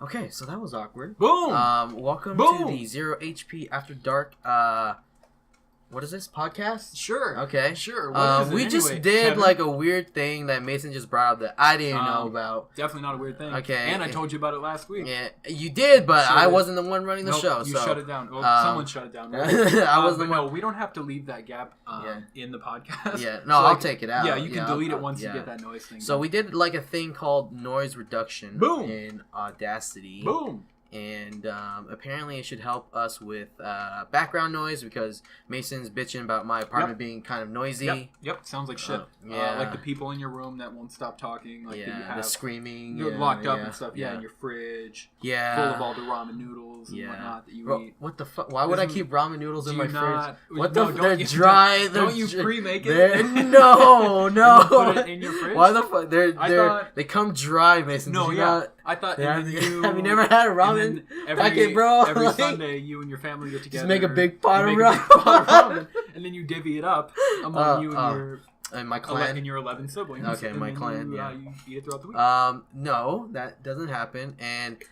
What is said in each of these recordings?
Okay, so that was awkward. Boom! Welcome Boom! to the ZeroHP After Dark, what is this, podcast? Sure. Okay. Sure. What is it we anyway, just did Kevin? like a weird thing that Mason just brought up that I didn't know about. Definitely not a weird thing. Okay. And I told you about it last week. Yeah, you did, but Sure I did. wasn't the one running the show. You so shut it down. Well, someone shut it down. Right? I was the one. No, we don't have to leave that gap in the podcast. Yeah, no, So, I'll take it out. Yeah, you can delete I'll, it once you get that noise thing. So we did like a thing called noise reduction Boom. in Audacity. Boom. And apparently it should help us with background noise because Mason's bitching about my apartment being kind of noisy. Yep. Sounds like shit. Yeah. Like the people in your room that won't stop talking. Like that you have, the screaming. You're locked up and stuff. Yeah, in your fridge. Yeah. Full of all the ramen noodles and whatnot that you eat. What the fuck? Why would I keep ramen noodles in my fridge? What the? They're dry. Don't you pre-make it? No. Put it in your fridge. Why the fuck? They come dry, Mason. No, I thought. Have you never had a ramen packet, bro? Every Sunday, you and your family get together. Just make a big pot of ramen, and then you divvy it up among you and my clan, and your 11 siblings. Okay, my clan. You eat it throughout the week. No, that doesn't happen. And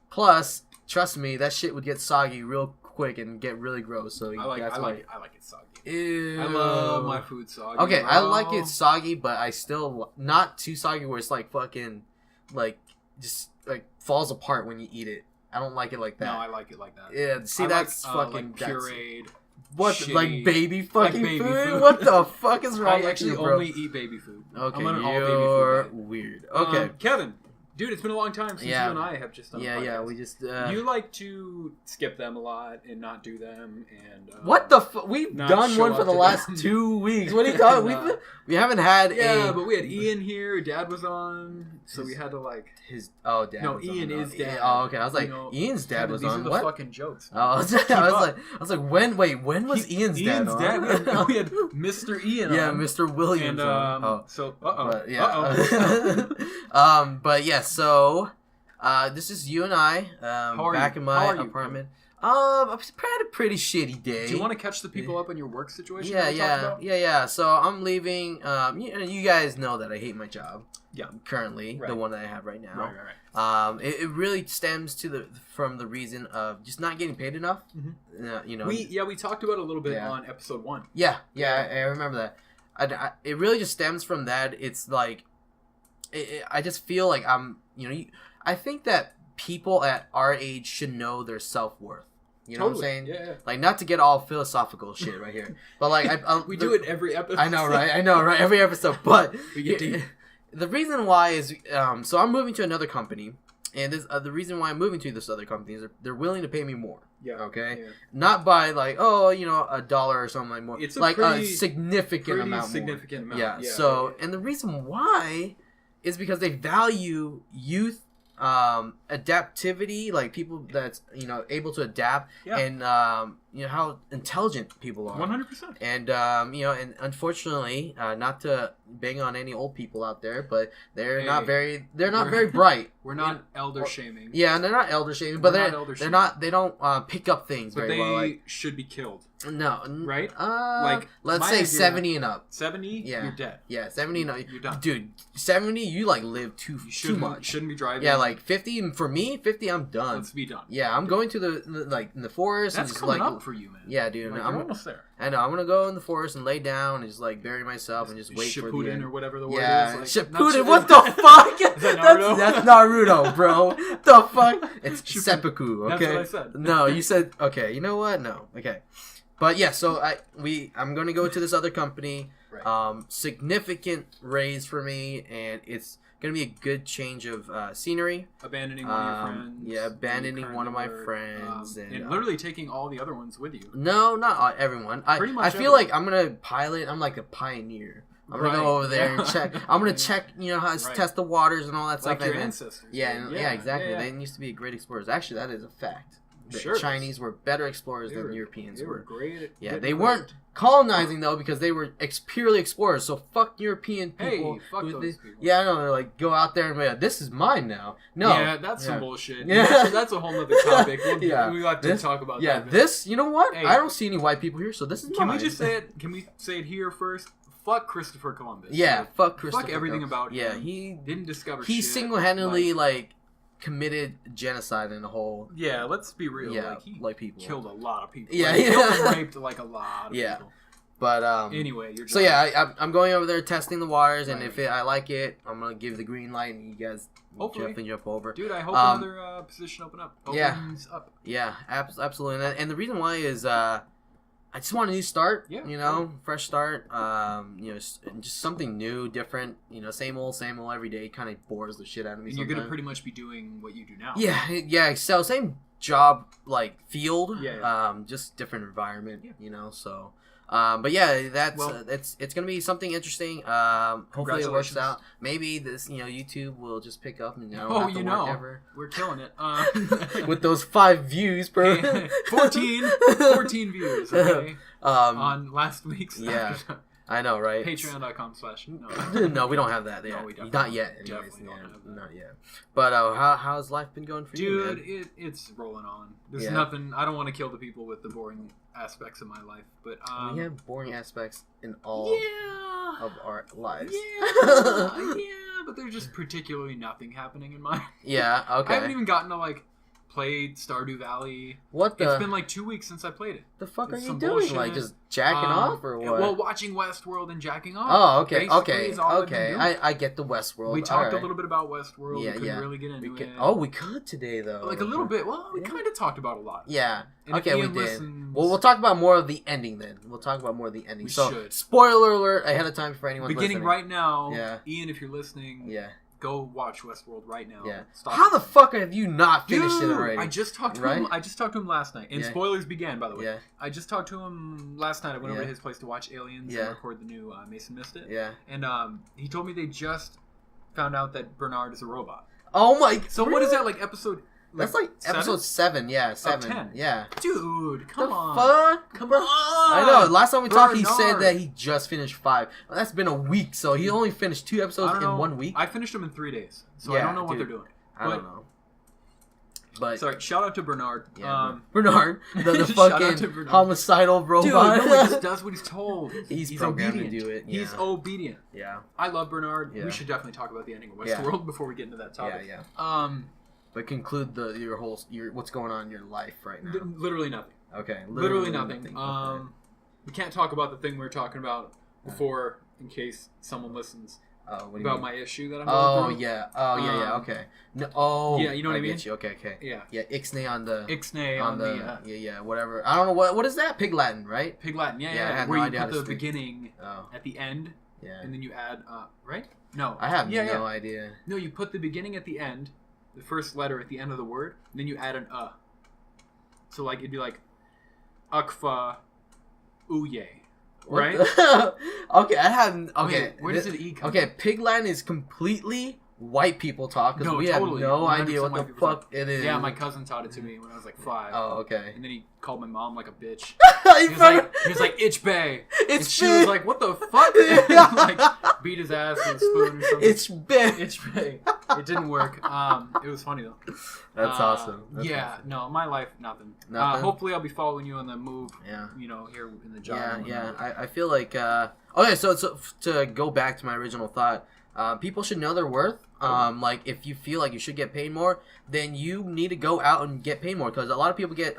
plus, trust me, that shit would get soggy real quick and get really gross. So I like it soggy. Ew. I love my food soggy. Okay, bro. I like it soggy, but I still not too soggy where it's like fucking like just like falls apart when you eat it. I don't like it like that. No, I like it like that. Yeah, see, that's fucking like pureed. What, shitty, like baby fucking like baby food? What the fuck is wrong I with actually you, bro? only eat baby food. Okay, I'm an all you're baby food guy. weird. Okay, Kevin, dude, it's been a long time since you and I have just done a podcast. we just. You like to skip them a lot and not do them, and what the fuck? We've done one for the last 2 weeks. What are you talking? We haven't had but we had Ian here. Dad was on, so we had to like dad. No, was Ian on. is dad. Oh, okay. I was like, Ian's dad was these on. Are the what? Fucking jokes. Oh, I was like, when? Wait, when was Ian's dad on? We had Mr. Ian on. Yeah, Mr. Williams. And so, But yeah, so this is you and I back in my apartment. I've had a pretty shitty day. Do you want to catch the people up on your work situation? Yeah. So I'm leaving. You guys know that I hate my job. Yeah. Currently, the one that I have right now. Right. It really stems from the reason of just not getting paid enough. Mm-hmm. We talked about it a little bit on episode 1. Yeah, I remember that. It really just stems from that. It's like, I just feel like I think that people at our age should know their self-worth. You know what I'm saying? Yeah. Like, not to get all philosophical shit right here, but like we do it every episode. I know, right? Every episode, but we get deep. The reason why is so I'm moving to another company, and the reason why I'm moving to this other company is they're willing to pay me more. Yeah. Okay. Yeah. Not by like $1 or something like more. It's a significant amount. Significant more. amount. Yeah. So and the reason why is because they value youth. Adaptivity, like people that's able to adapt, and how intelligent people are. 100%. And and unfortunately, not to bang on any old people out there, but they're not very bright. We're not elder shaming. Yeah, and they're not elder shaming, but they don't pick up things very well. They should be killed. No, right? Like let's say 70 and up. 70, yeah, you're dead. Yeah, 70 and up, you're done. Dude, 70, you like live too much. Shouldn't be driving. Yeah, like 50 for me. 50, I'm done. Let's be done. Yeah, I'm going to the in the forest. That's and just, coming like, up for you, man. Yeah, dude. Like, you're almost there. I know. I'm gonna go in the forest and lay down and just like bury myself and just wait for the end. Or whatever the word is. Like, Shippuden. What the fuck? Is that Naruto? That's Naruto, bro. The fuck? It's seppuku. Okay. That's what I said. No, you said okay. You know what? No. Okay. But yeah, so I'm gonna go to this other company. Right. Significant raise for me, and it's gonna be a good change of scenery. Abandoning one of your friends. Yeah, abandoning one of my friends, and literally taking all the other ones with you. No, not everyone. I feel like I'm gonna pilot. I'm like a pioneer. I'm gonna go over there and check. I'm gonna check, how to test the waters and all that stuff. Like your ancestors. Yeah, exactly. Yeah. They used to be great explorers. Actually, that is a fact. The Chinese were better explorers than Europeans were. Great. Yeah, they weren't colonizing though because they were purely explorers. So fuck European people. Hey, fuck those people. Yeah, I know. They're like, go out there and be like, this is mine now. No. Yeah, that's some bullshit. Yeah, that's a whole other topic. We have to talk about that. Yeah, this. You know what? Hey, I don't see any white people here, so this is mine. Can we just say it? Can we say it here first? Fuck Christopher Columbus. Yeah, fuck Christopher. Fuck everything about him. Yeah, he didn't discover. He shit. single-handedly committed genocide in the whole. Yeah, let's be real. Yeah, he like people killed a lot of people. Yeah, he killed and raped like a lot of people. But anyway, you're so I'm going over there testing the waters, and if I like it, I'm gonna give the green light, and you guys definitely jump over. Dude, I hope another position opens up. Yeah, absolutely. And the reason why is I just want a new start. Yeah, fresh start. Just something new, different. Same old every day. Kind of bores the shit out of me. And you're gonna pretty much be doing what you do now. Yeah. So same job, like field. Yeah. Just different environment. Yeah. So. But yeah, it's gonna be something interesting. Hopefully it works out. Maybe this, YouTube will just pick up and we're killing it. With those 5 views per 14 views. Okay. On last week's. Yeah. I know, right? Patreon.com/. No, we don't have that. Yeah. No, not yet. Anyways. Definitely don't have that. Not yet. But how's life been going for you, man? Dude, it's rolling on. There's nothing. I don't want to kill the people with the boring aspects of my life, but we have boring aspects in all of our lives. Yeah, but there's just particularly nothing happening in mine. Yeah, okay. I haven't even gotten to played Stardew Valley. What the? It's been 2 weeks since I played it. The fuck are you doing? Bullshit. Just jacking off or what? Well, watching Westworld and jacking off. Oh, okay, okay. I get the Westworld. We talked a little bit about Westworld. We couldn't really get into it. Oh, we could today though. A little bit. Well, we kind of talked about a lot. Yeah. And okay, we did. Well, we'll talk about more of the ending then. We'll talk about more of the ending. We should. Spoiler alert ahead of time for anyone beginning listening. right now. Yeah. Ian, if you're listening. Yeah. Go watch Westworld right now. Yeah. How the fuck have you not finished it already? I just talked to him. I just talked to him last night. And spoilers began, by the way. Yeah. I just talked to him last night. I went over to his place to watch Aliens and record the new Mason Missed It. Yeah. And he told me they just found out that Bernard is a robot. Oh my! So what is that episode? That's episode 7. Yeah, 7. 10. Yeah. Dude, come on. Fuck? Come on. I know. Last time we talked, he said that he just finished 5. Well, that's been a week, so he only finished 2 episodes in 1 week. I finished them in 3 days, so I don't know what they're doing. I don't know. But sorry, shout out to Bernard. Yeah, Bernard, the fucking homicidal robot. Dude, no, he just does what he's told. He's programmed obedient. to do it. Yeah. He's obedient. Yeah. I love Bernard. Yeah. We should definitely talk about the ending of Westworld before we get into that topic. Yeah. But conclude your what's going on in your life right now. Literally nothing. Okay. Literally nothing. We can't talk about the thing we were talking about before, in case someone listens. About my issue that I'm going through. Yeah. Okay. No, yeah, you know what I mean? Get you. Okay. Yeah. Yeah, Ixnay on the yeah, whatever. I don't know what is that? Pig Latin, right? Pig Latin, yeah. I had where no you idea put the beginning at the end, and then you add right? No. I have no idea. No, you put the beginning at the end, the first letter at the end of the word, and then you add an So it'd be like Ukfa Uye. Right? Okay, I hadn't. Okay, wait, where does it E come? Okay, Pig Latin is completely white people talk because we totally. have no idea what the fuck it is. Yeah, my cousin taught it to me when I was 5. Oh, okay. And then he called my mom like a bitch. he was like, "Ich bay." And she was like, "What the fuck?" And, beat his ass with a spoon or something. Ich bay. Ich bay. It didn't work. It was funny though. That's awesome. That's awesome. No, my life, nothing. Hopefully, I'll be following you on the move. Yeah. Here in the job. Yeah. I feel like. Okay, so to go back to my original thought. People should know their worth. Like if you feel like you should get paid more, then you need to go out and get paid more because a lot of people get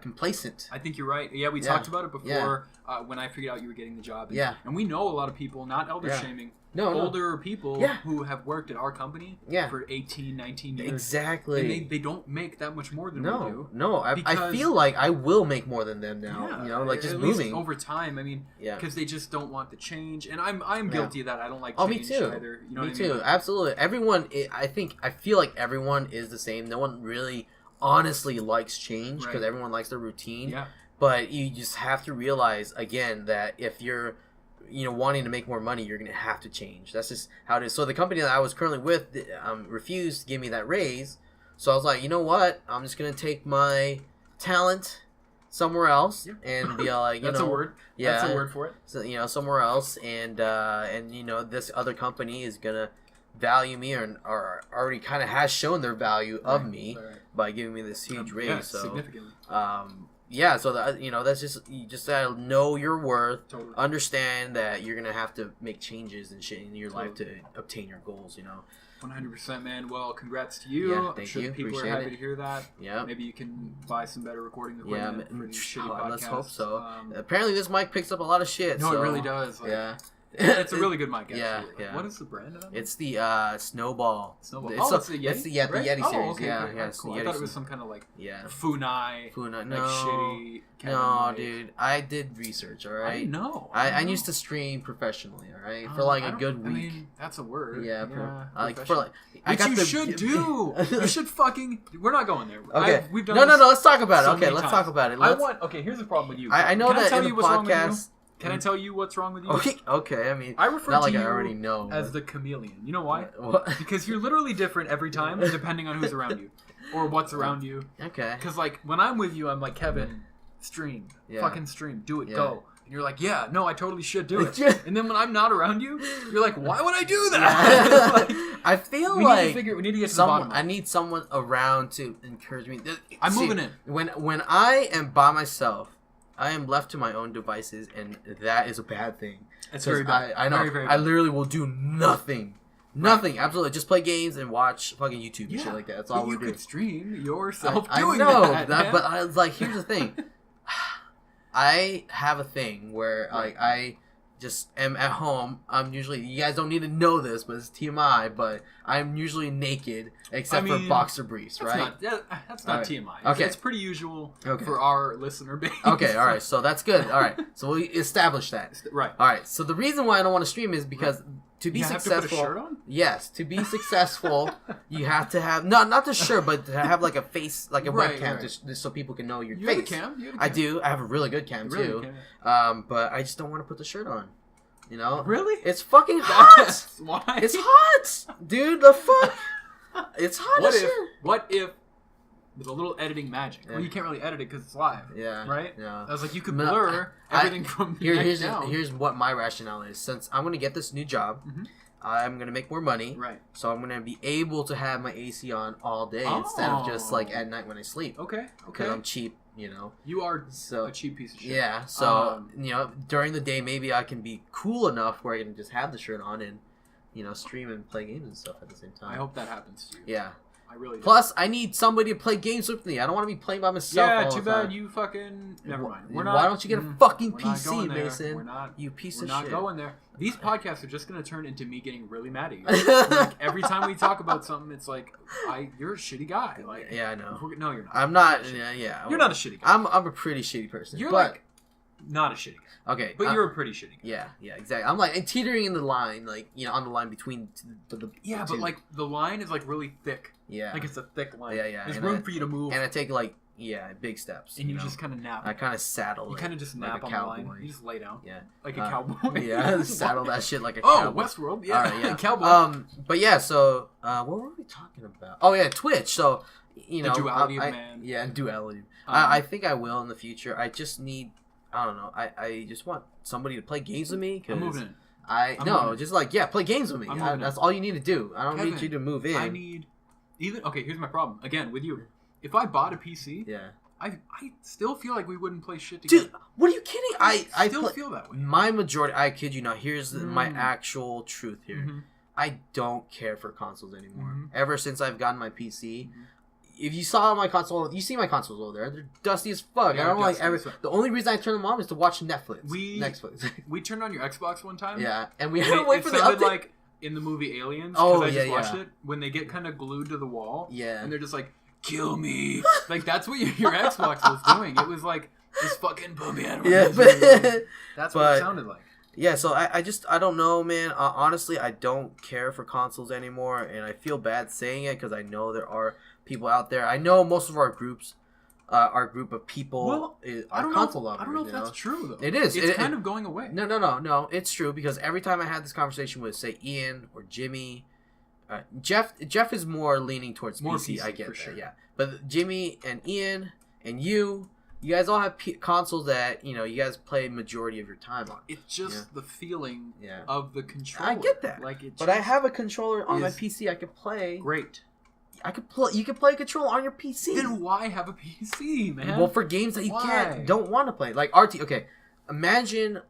complacent. I think you're right. Yeah, we talked about it before when I figured out you were getting the job. And we know a lot of people, not elder shaming, older people who have worked at our company for 18, 19 years. Exactly. And they don't make that much more than we do. No, I feel like I will make more than them now. Just at moving. Least over time, I mean, because they just don't want the change. And I'm guilty of that. I don't like change me too. Either. You know me what too. I mean? Absolutely. Everyone, I feel like everyone is the same. No one really honestly likes change because everyone likes their routine. Yeah. But you just have to realize again that if you're wanting to make more money, you're going to have to change. That's just how it is. So the company that I was currently with refused to give me that raise. So I was like, you know what? I'm just going to take my talent somewhere else and be like, That's a word. Yeah. That's a word for it. So, somewhere else. And this other company is going to value me or already kind of has shown their value of me by giving me this huge raise. Yeah, so significantly. So that's just you just gotta know your worth, totally. Understand that you're gonna have to make changes and shit in your life to obtain your goals. 100%, man. Well, congrats to you. Yeah, thank you. People Appreciate are happy it. to hear that. Yeah. Maybe you can buy some better recording equipment for these shitty podcasts. Let's hope so. Apparently, this mic picks up a lot of shit. No, so. It really does. Like, yeah. It's a really good mic, actually. Yeah. What is the brand of that? It's the Snowball. It's the Yeti? It's the Yeti series. Okay, yeah, that's cool. I thought it was some kind of like Funai. No. Like shitty. No, dude. I did research, alright? I didn't know. I used to stream professionally, alright? For like a good week. I mean, that's a word. Yeah, like for like. Which you should do. You should fucking. We're not going there. Okay. We've done no. Let's talk about it. Okay, let's talk about it. Okay, here's the problem with you. I know that in the podcast. Can I tell you what's wrong with you? Okay. I mean, I refer not to like you I already know as the chameleon. You know why? What? Because you're literally different every time, depending on who's around you or what's around you. Okay. Because like when I'm with you, I'm like, Kevin, stream, fucking stream, do it, go. And you're like, yeah, no, I totally should do it. And then when I'm not around you, you're like, why would I do that? Like, I feel we like we need to get someone. I need someone around to encourage me. I'm moving in. When I am by myself, I am left to my own devices, and that is a bad thing. It's very bad. I know. Very, very I bad. literally will do nothing. Nothing. Absolutely. Just play games and watch fucking YouTube and shit like that. That's all we do. You could stream yourself I doing know that. But I was like, here's the thing. I have a thing where like I just am at home. I'm usually, you guys don't need to know this, but it's TMI, but I'm usually naked except for boxer briefs, right? That's not TMI. Okay. It's pretty usual for our listener base. Okay, all right. So that's good. All right. So we established that. Right. All right. So the reason why I don't want to stream is because to be successful, have to put a shirt on? Yes, to be successful, you have to have not the shirt, but to have like a face, like a webcam, just so people can know your face. You have a cam? I do. I have a really good cam too. But I just don't want to put the shirt on. You know? Really? It's fucking hot. Why? It's hot, dude. The fuck. It's hot. What if with a little editing magic? Yeah. Well, you can't really edit it because it's live. Yeah. Right? Yeah. I was like, you could blur everything from here's down. Here's what my rationale is. Since I'm going to get this new job, I'm going to make more money. Right. So I'm going to be able to have my AC on all day instead of just like at night when I sleep. Okay. Because I'm cheap, you know. You are a cheap piece of shit. Yeah. So, you know, during the day, maybe I can be cool enough where I can just have the shirt on and, you know, stream and play games and stuff at the same time. I hope that happens to you. Yeah. I really do. Plus, I need somebody to play games with me. I don't want to be playing by myself. Yeah, too bad you fucking. Never mind. Why don't you get a fucking PC, Mason? We're not. You piece of shit. We're not going there. These podcasts are just going to turn into me getting really mad at you. Like, every time we talk about something, it's like, you're a shitty guy. Like, yeah, I know. No, you're not. I'm not. Yeah. You're not a shitty guy. I'm a pretty shitty person. You're like not a shitty guy. Okay, but you're a pretty shitty guy. Yeah, exactly. I'm like teetering in the line, like, you know, on the line between the but like the line is like really thick. Yeah, like it's a thick line. Yeah. There's room for you to move, and I take like big steps. And you just kind of nap. I kind of saddle. You kind of just nap on the line. You just lay down. Yeah, like a cowboy. Yeah, saddle that shit like a cowboy. Oh, Westworld. Yeah, right, yeah. Cowboy. But yeah, so what were we talking about? Oh yeah, Twitch. So you know, the duality of man. Yeah, duality. I think I will in the future. I just need. I don't know. I just want somebody to play games with me. I'm moving in. Just like play games with me. That's all you need to do. I don't need you to move in. I need okay. Here's my problem. Again, with you, if I bought a PC, I still feel like we wouldn't play shit together. Dude, what are you kidding? I still feel that way. My majority. I kid you not. Here's my actual truth here. I don't care for consoles anymore. Ever since I've gotten my PC. If you saw my console, you see my consoles over there. They're dusty as fuck. Yeah, I don't like the only reason I turn them on is to watch Netflix. We turned on your Xbox one time. Yeah, and we had to wait for the update. Like in the movie Aliens. I just watched it when they get kind of glued to the wall. Yeah, and they're just like, "Kill me!" Like that's what your Xbox was doing. It was like, "Just fucking put me out." Yeah, that's what it sounded like. Yeah, so I don't know, man. Honestly, I don't care for consoles anymore, and I feel bad saying it because I know there are people out there. I know most of our groups, our group of people, are console lovers. I don't know if that's true though. It is. It's kind of going away. No. It's true because every time I had this conversation with, say, Ian or Jimmy, Jeff is more leaning towards PC. I get that, sure. Yeah. But Jimmy and Ian and you guys all have consoles that, you know, you guys play majority of your time on. It's just the feeling of the controller. I get that. But I have a controller on my PC I could play. Great. You can play a controller on your PC. Then why have a PC, man? Well, for games that you don't want to play. Like RT. Okay. Imagine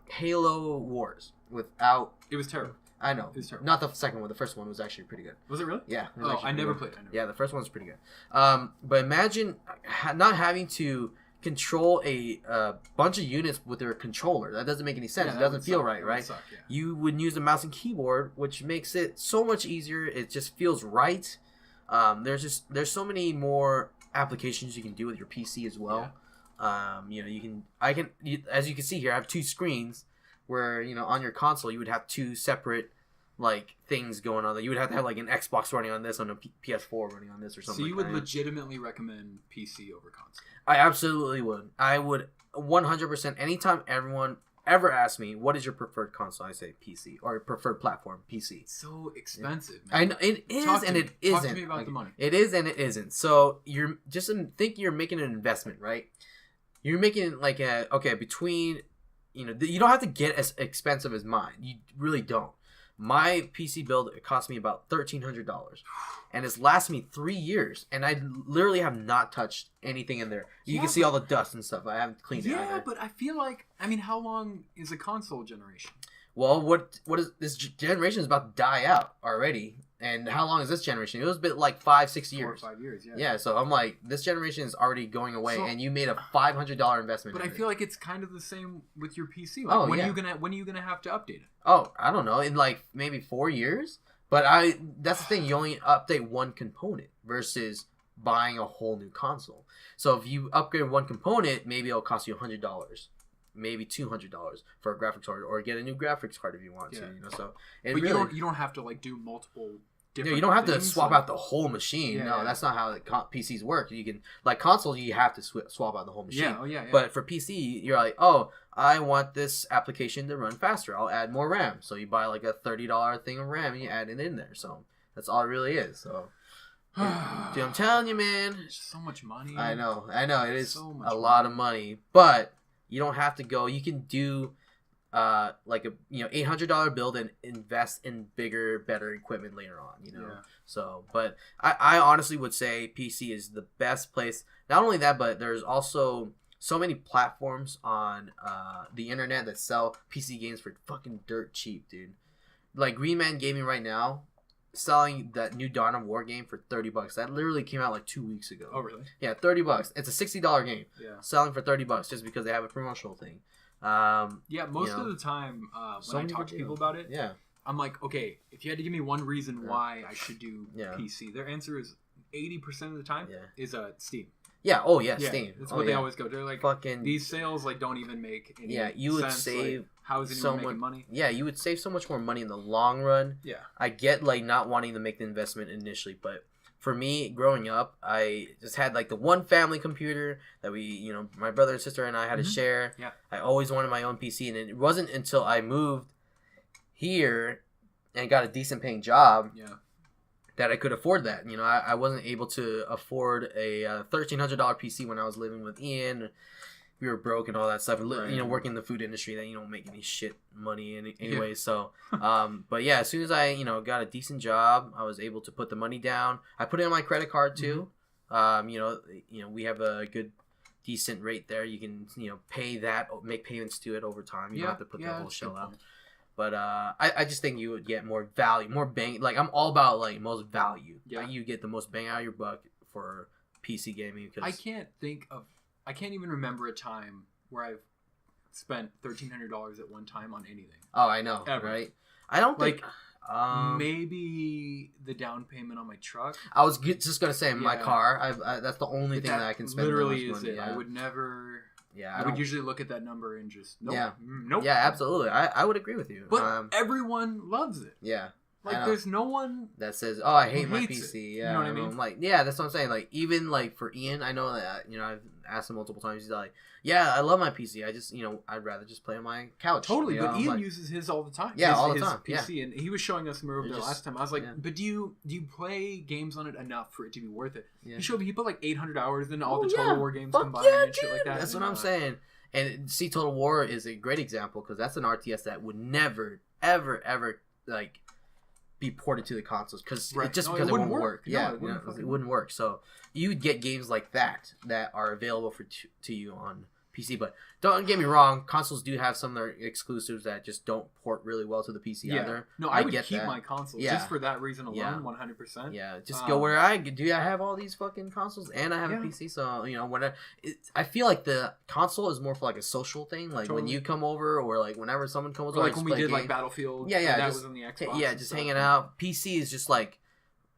Halo Wars without... It was terrible. I know. Not the second one. The first one was actually pretty good. Was it really? Yeah. It I never played. Yeah, the first one was pretty good. But imagine not having to control a bunch of units with their controller. That doesn't make any sense. It doesn't feel right, right? Suck, yeah. You would use a mouse and keyboard, which makes it so much easier. It just feels right. There's so many more applications you can do with your PC as well. Yeah. As you can see here, I have two screens where, on your console you would have two separate like things going on. You would have to have like an Xbox running on this, on a PS4 running on this, or something. So you would legitimately recommend PC over console? I absolutely would. I would 100%. Anytime everyone ever asks me what is your preferred console, I say PC, or preferred platform, PC. It's so expensive, man. I know it is, and it isn't. Talk to me about the money. It is and it isn't. So you're just think you're making an investment, right? You're making like between, you don't have to get as expensive as mine. You really don't. My PC build, it cost me about $1,300, and it's lasted me 3 years, and I literally have not touched anything in there. You can see all the dust and stuff. I haven't cleaned it either. Yeah, but I feel like, how long is a console generation? Well, what is this generation is about to die out already. And how long is this generation? It was a bit like 5-6 years. 4 or 5 years, yeah. Yeah, so I'm like, this generation is already going away, and you made a $500 investment. But I feel like it's kind of the same with your PC. Like, when are you gonna have to update it? Oh, I don't know, in like maybe 4 years. But that's the thing. You only update one component versus buying a whole new console. So if you upgrade one component, maybe it'll cost you $100. Maybe $200 for a graphics card, or get a new graphics card if you want to. So you don't have to like do multiple. You don't have to swap out the whole machine. That's not how PCs work. You can, like consoles, you have to swap out the whole machine. Yeah. But for PC, you're like, oh, I want this application to run faster. I'll add more RAM. So you buy like a $30 thing of RAM and you add it in there. So that's all it really is. So. Dude, I'm telling you, man. It's so much money. I know. It is a lot of money, but you don't have to go. You can do like a $800 build and invest in bigger, better equipment later on. So, but I honestly would say PC is the best place. Not only that, but there's also so many platforms on the internet that sell PC games for fucking dirt cheap, dude. Like Green Man Gaming right now, selling that new Dawn of War game for $30. That literally came out like 2 weeks ago. Oh, really? Yeah, $30. It's a $60 game. Yeah. Selling for $30 just because they have a promotional thing. Most of the time when I talk to people about it, I'm like, okay, if you had to give me one reason why I should do PC, their answer is 80% of the time is Steam. Yeah. Steam. That's what they always go. They're like, fucking these sales like don't even make any sense. You would save like, how is anyone making money? Yeah, you would save so much more money in the long run. Yeah. I get like not wanting to make the investment initially, but for me, growing up, I just had like the one family computer that we, my brother and sister and I had to share. Yeah. I always wanted my own PC, and it wasn't until I moved here and got a decent paying job that I could afford that. I wasn't able to afford a $1,300 PC when I was living with Ian. We were broke and all that stuff. Right. Working in the food industry, that you don't make any shit money anyway. So, but yeah, as soon as I got a decent job, I was able to put the money down. I put it on my credit card too. We have a good, decent rate there. You can pay that, make payments to it over time. You don't have to put the whole shell out. But I just think you would get more value, more bang. Like I'm all about like most value. Yeah, like, you get the most bang out of your buck for PC gaming. Because I can't even remember a time where I've spent $1,300 at one time on anything. Oh, I know, ever. Right? I don't think maybe the down payment on my truck. I was just gonna say my car. That's the only thing that I can spend. Literally is money. I would never. Yeah, I would usually look at that number and just nope. Yeah, nope. Yeah, absolutely. I would agree with you. But everyone loves it. Yeah. Like, there's no one that says, "Oh, I hate my PC." It. Yeah, you know what I mean? I'm like, yeah, that's what I'm saying. Like, even like for Ian, I know that I've asked him multiple times. He's like, "Yeah, I love my PC. I just I'd rather just play on my couch." Totally, but Ian uses his all the time. Yeah, all the his time. PC, and he was showing us some over there last time. I was like, "But do you play games on it enough for it to be worth it?" Yeah. He showed me he put like 800 hours into all the Total War games combined and shit like that. That's what I'm saying. And see, Total War is a great example because that's an RTS that would never, ever, ever like be ported to the consoles because it wouldn't work. Yeah, it wouldn't work. So you would get games like that are available to you on PC. But don't get me wrong, consoles do have some of their exclusives that just don't port really well to the PC either. No, I would keep my console just for that reason alone, 100%. Yeah, just go where I have all these fucking consoles and I have a PC, so I feel like the console is more for like a social thing, like when you come over or like whenever someone comes over, like when we did like Battlefield. That was on the Xbox. Yeah, just hanging out. PC is just like,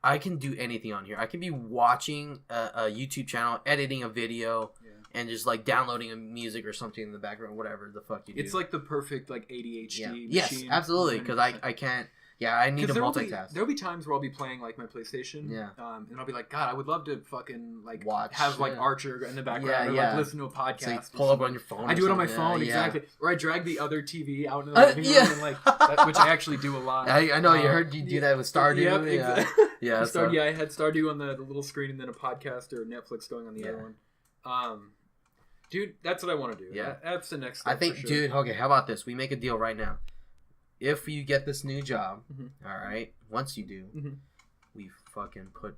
I can do anything on here. I can be watching a YouTube channel, editing a video, and just like downloading a music or something in the background, whatever the fuck you do. It's like the perfect like ADHD machine. Yes, absolutely, because I can't. Yeah, I need to multitask. There'll be times where I'll be playing like my PlayStation, and I'll be like, God, I would love to fucking like have like Archer in the background, or like listen to a podcast. So you pull up on your phone. I do it on my phone, exactly. Or I drag the other TV out in the living room, and like which I actually do a lot. I know you heard you do that with Stardew. Yep, exactly. Yeah, I had Stardew on the little screen, and then a podcast or Netflix going on the other one. Dude, that's what I want to do. Yeah, that's the next step. I think, dude. Okay, how about this? We make a deal right now. If you get this new job, all right. Once you do, we fucking put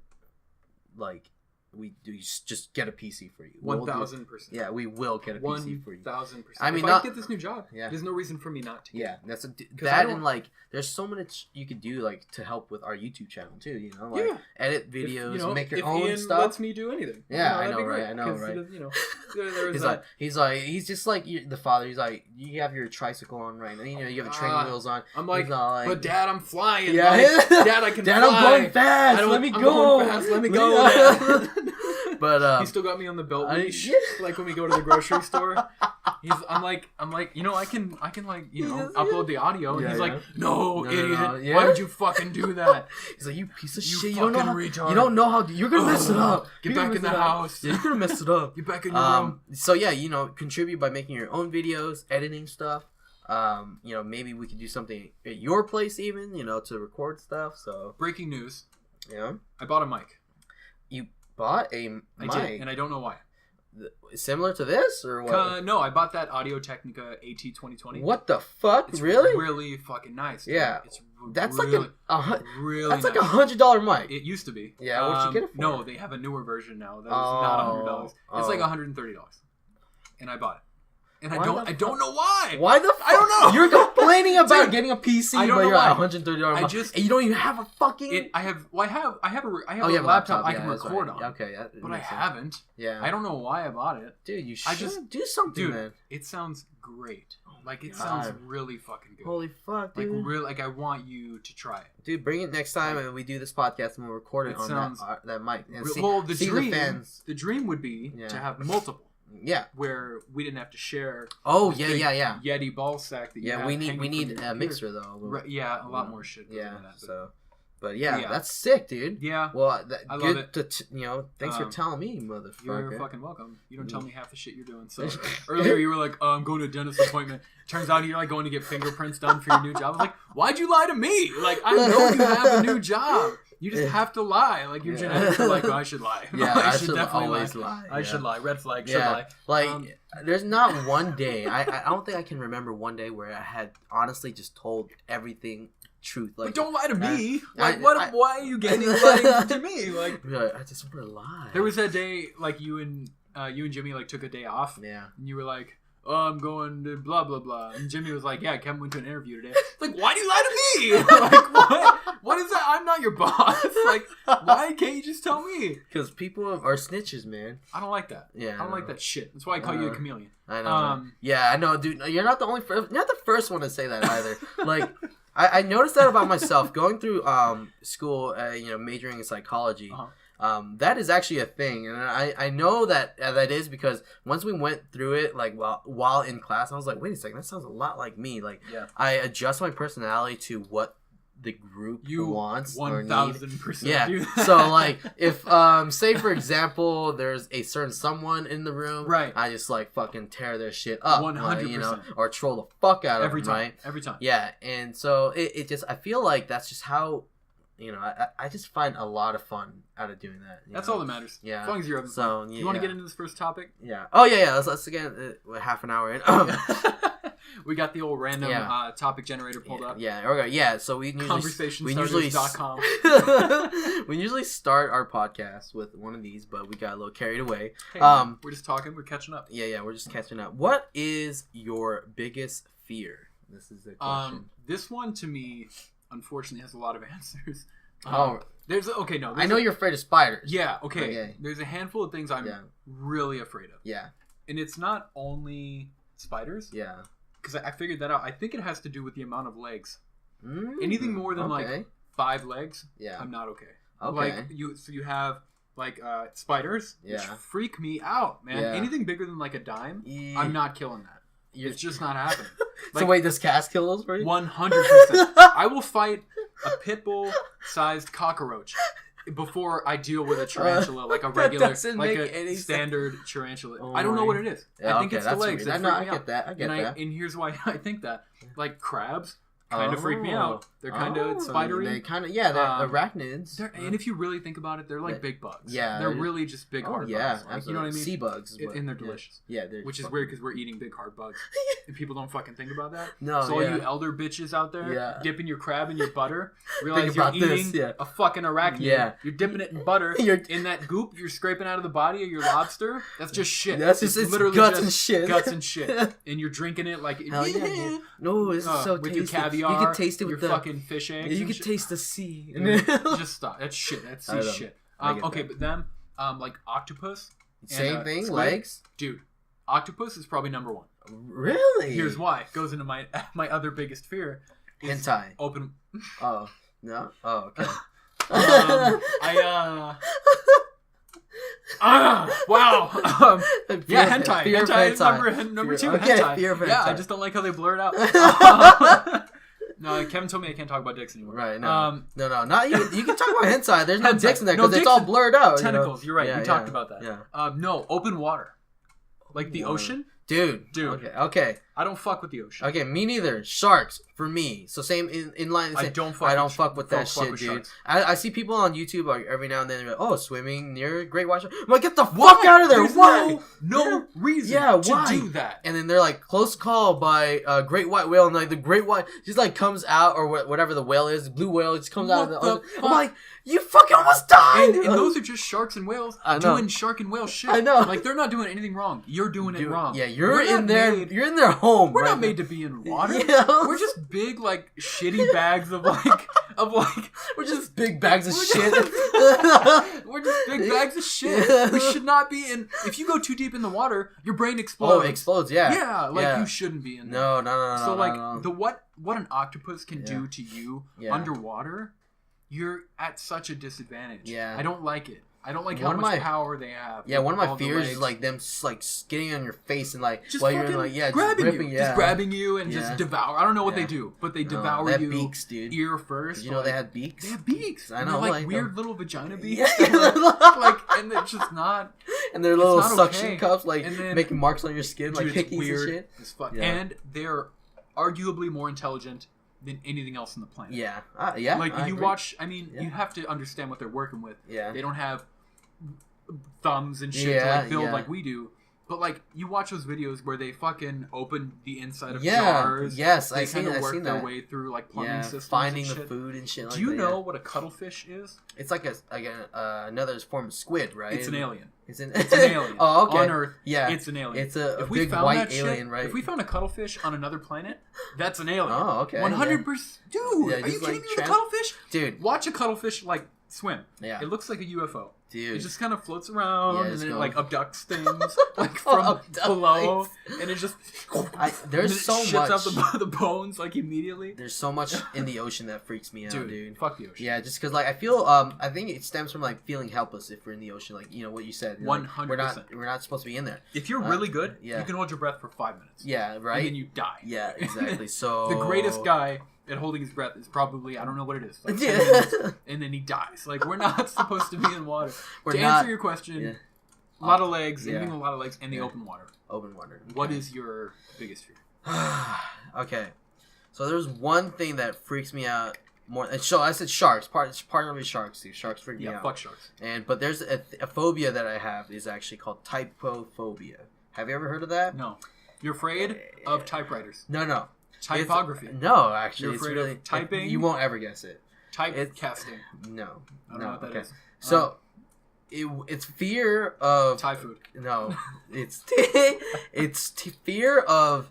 like we do just get a PC for you. 1,000%. Yeah, we will get a PC for you. 1,000%. I mean, if I get this new job, there's no reason for me not to. Yeah, that's that, and like, there's so much you could do like to help with our YouTube channel too. You know, like edit videos, make your own Ian stuff. Lets me do anything. Yeah, I know, right? I know, right? He's just like the father. He's like, you have your tricycle on right now. You have the training wheels on. I'm like, but Dad, I'm flying. Yeah, Dad, I can fly. Dad, I'm going fast. Let me go. Let me go. But he still got me on the belt leash, like when we go to the grocery store. I'm like, I can like, upload the audio, and he's like, no, idiot, why would you fucking do that? He's like, you piece of shit, you don't know, you don't know how, you're gonna mess it up. Get back in the house. Yeah, you're gonna mess it up. Get back in your room. So yeah, contribute by making your own videos, editing stuff. Maybe we could do something at your place even, to record stuff. So breaking news. Yeah, I bought a mic. You bought a mic? I did, and I don't know why. Similar to this or what? No, I bought that Audio Technica AT 2020. What the fuck? It's really? Really fucking nice. Dude. Yeah, that's really, like really. That's like $100 mic. It used to be. Yeah, what'd you get it for? No, they have a newer version now. That is not $100. It's like $130, and I bought it. And I don't know why. Why the fuck? I don't know. You're complaining about getting a PC, but you're at $130. And you don't even have a fucking. I have a laptop I can record on. Okay, but I haven't. Yeah. I don't know why I bought it. Dude, you should do something, man. It sounds great. Like it sounds really fucking good. Holy fuck, dude! Like really, like I want you to try it, dude. Bring it next time, and we do this podcast, and we'll record it on that mic. And the dream would be to have multiple. Yeah, where we didn't have to share. Oh yeah. Yeti ball sack that you have. We need a mixer though. Right, a lot more shit. Yeah, but that's sick, dude. Yeah. Well, I love it. Thanks for telling me, motherfucker. You're fucking welcome. You don't tell me half the shit you're doing. So earlier you were like, "Oh, I'm going to a dentist appointment." Turns out you're like going to get fingerprints done for your new job. I was like, "Why'd you lie to me? Like, I know you have a new job. You just have to lie. Like your genetics are like, oh, I should lie. Yeah, I should definitely always lie. I should lie. Red flag. Should lie. Like, there's not one day. I don't think I can remember one day where I had honestly just told everything truth. Like, but don't lie to me. Like, why are you getting lying to me? Like, I just want to lie. There was that day, like you and Jimmy like took a day off. Yeah. And you were like, oh, I'm going to blah blah blah, and Jimmy was like, yeah, Kevin went to an interview today. Like, why do you lie to me? Like, what is that? I'm not your boss. Like, why can't you just tell me? Because people are snitches, man. I don't like that. Yeah, I don't like that shit. That's why I call you a chameleon. I know. Yeah, I know, dude. You're not the first one to say that either. Like, I noticed that about myself going through school, majoring in psychology. That is actually a thing, and I know that is because once we went through it, like while in class, I was like, wait a second, that sounds a lot like me. Like, I adjust my personality to what the group wants or need. 1,000%. Yeah. So like, if say for example, there's a certain someone in the room, right? I just like fucking tear their shit up, 100%, or troll the fuck out every of them, time, right? Every time. Yeah, and so it just, I feel like that's just how. I just find a lot of fun out of doing that. That's all that matters. Yeah. As long as you're having fun. You want to get into this first topic? Yeah. Oh, yeah. Let's again, half an hour in. We got the old random topic generator pulled up. Yeah, okay, yeah. So we usually we usually start our podcast with one of these, but we got a little carried away. Hey, we're just talking. We're catching up. Yeah, we're just catching up. What is your biggest fear? This is the question. This one to me, unfortunately, has a lot of answers. I know you're afraid of spiders. Yeah. Okay. There's a handful of things I'm really afraid of. Yeah. And it's not only spiders. Yeah. Because I figured that out. I think it has to do with the amount of legs. Anything more than like 5 legs, I'm not okay. Like you have like spiders, which freak me out, man. Yeah. Anything bigger than like a dime, I'm not killing that. It's just not happening. So wait, does Cass kill those for you? 100%. I will fight a pit bull sized cockroach before I deal with a tarantula, like a regular, like a standard tarantula. I don't know what it is. I think it's the legs. I get that. And here's why I think that. Like crabs kind of freak me out. They're kind of spidery. They kind of, they're arachnids. And if you really think about it, they're like big bugs. Yeah. They're really just big hard bugs. Like, you know what I mean? Sea bugs. And they're delicious. Yeah. Which is weird because we're eating big hard bugs. And people don't fucking think about that. No, so all you elder bitches out there dipping your crab in your butter, realize you're eating a fucking arachnid. Yeah. You're dipping it in butter. In that goop you're scraping out of the body of your lobster, that's just shit. That's just literally guts and shit. Guts and shit. And you're drinking it like... Hell yeah. No, this is so with tasty. Your caviar. You can taste it with your fucking fish eggs. You can taste the sea. Just stop. That's shit. That's sea shit. Okay, but them, like octopus. Same thing, squid. legs? Dude, octopus is probably number 1. Really? Here's why. It goes into my other biggest fear. Hentai. Open. Oh, no? Oh, okay. Wow. Hentai. Hentai is number 2. Okay, hentai. Fear of hentai. Yeah, I just don't like how they blur it out. No, Kevin told me I can't talk about dicks anymore. Right, no. No, not you. You can talk about hentai. There's no dicks in there because it's all and blurred out. Tentacles, you're right. Yeah, we talked about that. Yeah. No, open water. Like the ocean? Dude. Okay. I don't fuck with the ocean. Okay, me neither. Sharks for me. So same in line. I don't fuck with that shit, dude. I see people on YouTube like, every now and then. They're like, swimming near great white shark. I'm like, get the fuck out of there! There's Why? No reason to do that. And then they're like, close call by a great white whale, and like the great white just like comes out, or whatever the whale is, the blue whale just comes out of the ocean. I'm like, you fucking almost died. And those are just sharks and whales doing shark and whale shit. I know. Like they're not doing anything wrong. You're doing it wrong. Yeah, you're in their home. We're not made to be in water. Yeah. We're just big like shitty bags of like we're just big bags of shit. We're just big bags of shit. We should not be in. If you go too deep in the water, your brain explodes. Oh, it explodes. Yeah. Yeah, you shouldn't be in there. No. So like what an octopus can do to you underwater, you're at such a disadvantage. Yeah. I don't like it. I don't like how much power they have. Yeah, one of my fears is like them like getting on your face and like just while you're like grabbing you and just devour. I don't know what they do, but they devour you. Beaks, dude. Ear first. Did you know they had beaks? They have beaks. I know, they're like weird little vagina beaks. And they're just not. And they're little suction cups, like making marks on your skin, like hickeys and shit. And they're arguably more intelligent than anything else on the planet. Yeah. Like you watch. I mean, you have to understand what they're working with. Yeah. They don't have thumbs and shit to like build like we do. But like you watch those videos where they fucking open the inside of jars. Yes, they kind of work their way through like plumbing systems, finding and the food and shit. Do you know what a cuttlefish is? It's like another form of squid, right? It's an alien. It's an alien. Oh, okay. On Earth, yeah, it's an alien. It's a big white alien, right? If we found a cuttlefish on another planet, that's an alien. Oh, okay. 100%. Dude, are you kidding me with a cuttlefish? Dude, watch a cuttlefish like swim. Yeah, it looks like a UFO. Dude. It just kind of floats around and then it like abducts things like from below, and it just there's so shits much out the bones like immediately. There's so much in the ocean that freaks me out, dude. Fuck the ocean. Yeah, just because like I feel I think it stems from like feeling helpless if we're in the ocean, like you know what you said. 100%. We're not supposed to be in there. If you're really good, you can hold your breath for 5 minutes. Yeah, right. And then you die. Yeah, exactly. So the greatest guy at holding his breath is probably, I don't know what it is, like 10 minutes, and then he dies. Like, we're not supposed to be in water. To answer your question, a lot of legs, anything with a lot of legs, and the open water. Open water. Okay. What is your biggest fear? Okay. So there's one thing that freaks me out more. And so I said sharks. Partly sharks, dude. Sharks freak me out. Yeah, fuck sharks. But there's a phobia that I have is actually called typophobia. Have you ever heard of that? No. You're afraid of typewriters. No. Typography. No, actually, You're it's afraid really of typing. You won't ever guess it. Typecasting. No. I don't know what that is. So, it's fear of Thai food. No, it's fear of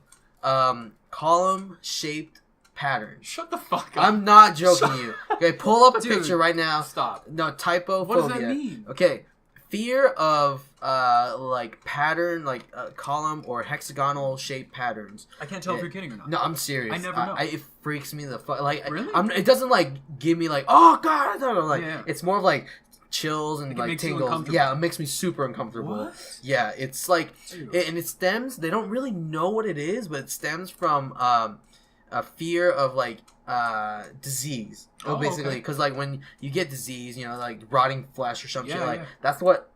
column shaped patterns. Shut the fuck up. I'm not joking you. Okay, pull up a picture right now. Stop. No, typophobia. What does that mean? Okay, fear of like pattern, like column or hexagonal shaped patterns. I can't tell if you're kidding or not. No, I'm serious. I never know. It freaks me the fuck. Like, really? It doesn't like give me like, oh god, I don't know. Like, yeah. it's more of like chills and like tingles. Yeah, it makes me super uncomfortable. What? Yeah, it's like, and it stems. They don't really know what it is, but it stems from a fear of like disease. Oh, basically, because like when you get disease, you know, like rotting flesh or something, like that's what.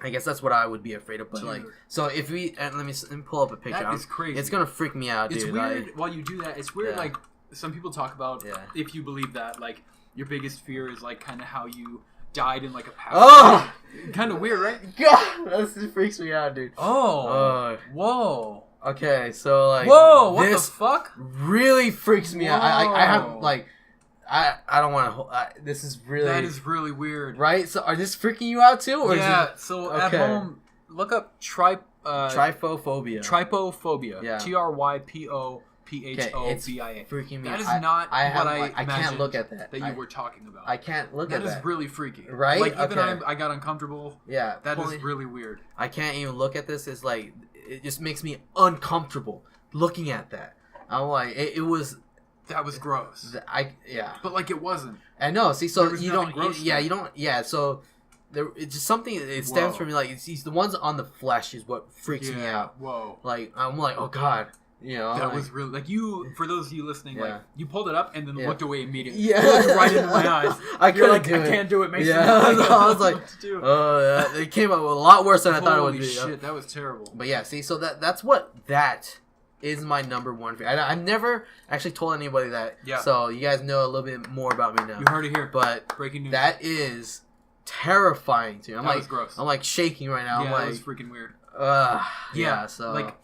I guess that's what I would be afraid of. But like, so if we let me pull up a picture. That is crazy. It's gonna freak me out, dude. It's weird while you do that. It's weird. Yeah. Like some people talk about if you believe that, like your biggest fear is like kind of how you died in like a past. Oh, kind of weird, right? God, this freaks me out, dude. Oh, whoa. Okay, so like, whoa, what the fuck? Really freaks me out. I have like, I don't want to. This is really that is really weird, right? So, are this freaking you out too, or yeah? Is it, so at home, look up trypophobia. Trypophobia. Yeah. TRYPOPHOBIA. Freaking me. That is not what I can't look at that. That you were talking about. I can't look at that. That is really freaky, right? Like even I got uncomfortable. Yeah, that is really weird. I can't even look at this. It's like it just makes me uncomfortable looking at that. I'm like it was. That was gross. But like it wasn't. I know. See, so you don't. You don't. Yeah. So it's just something. It stems from me. Like it's the ones on the flesh is what freaks me out. Whoa. Like I'm like, oh god. You know. That was really like you. For those of you listening, like you pulled it up and then looked away immediately. Yeah. You looked right into my eyes. I couldn't do it. I can't do it. Makes I was like, oh, it came out a lot worse than I thought it would be. Holy shit, that was terrible. But yeah, see, so that's what that is my number one fear. I never actually told anybody that. Yeah. So you guys know a little bit more about me now. You heard it here. But breaking news. That is terrifying to me. That was gross. I'm like shaking right now. Yeah, I'm like, that was freaking weird. Yeah. So like,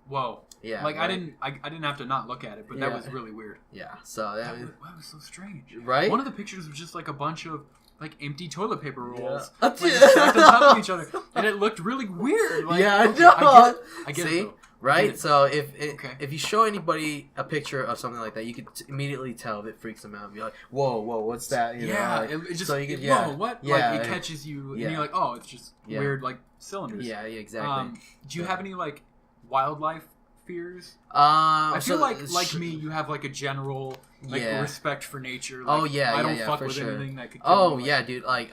whoa. Yeah. Like I didn't have to not look at it, but that was really weird. Yeah. So that was so strange. Right. One of the pictures was just like a bunch of like empty toilet paper rolls, like, stacked on top of each other, and it looked really weird. Like, yeah, I know. I get See? it. Right? So if you show anybody a picture of something like that, you could immediately tell if it freaks them out. Be like, whoa, what's that? You know, like, it just so you could, whoa, what? Yeah, like it catches you, and you're like, oh, it's just weird, like cylinders. Yeah, exactly. Do you have any like wildlife fears? I feel like me, you have like a general respect for nature. Like, I don't fuck with anything that could kill me. Yeah, dude. Like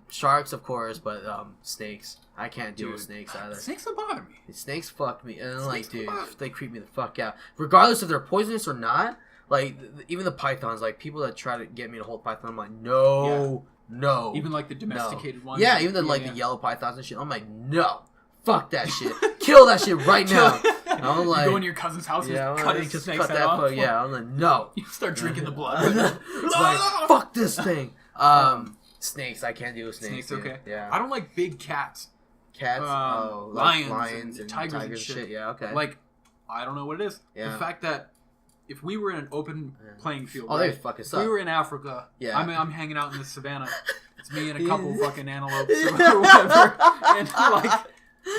sharks, of course, but snakes. I can't deal with snakes either. Snakes don't bother me. Snakes fuck me, and like, dude, they creep me the fuck out. Regardless if they're poisonous or not. Like even the pythons, like people that try to get me to hold python, I'm like, no. Even like the domesticated ones. Yeah, even the the yellow pythons and shit. I'm like, no. Fuck that shit. Kill that shit right now. I'm like, you go in your cousin's house and cut his snake's head off. Yeah, I'm like, no. You start drinking the blood. Like, fuck this thing. Snakes, I can't deal with snakes. Snakes, okay. Yeah. I don't like big cats. Cats? Lions and tigers and shit. Yeah, okay. Like, I don't know what it is. Yeah. The fact that if we were in an open playing field, they fucking suck. If we were in Africa, yeah. I'm hanging out in the savannah. It's me and a couple fucking antelopes or whatever. And like,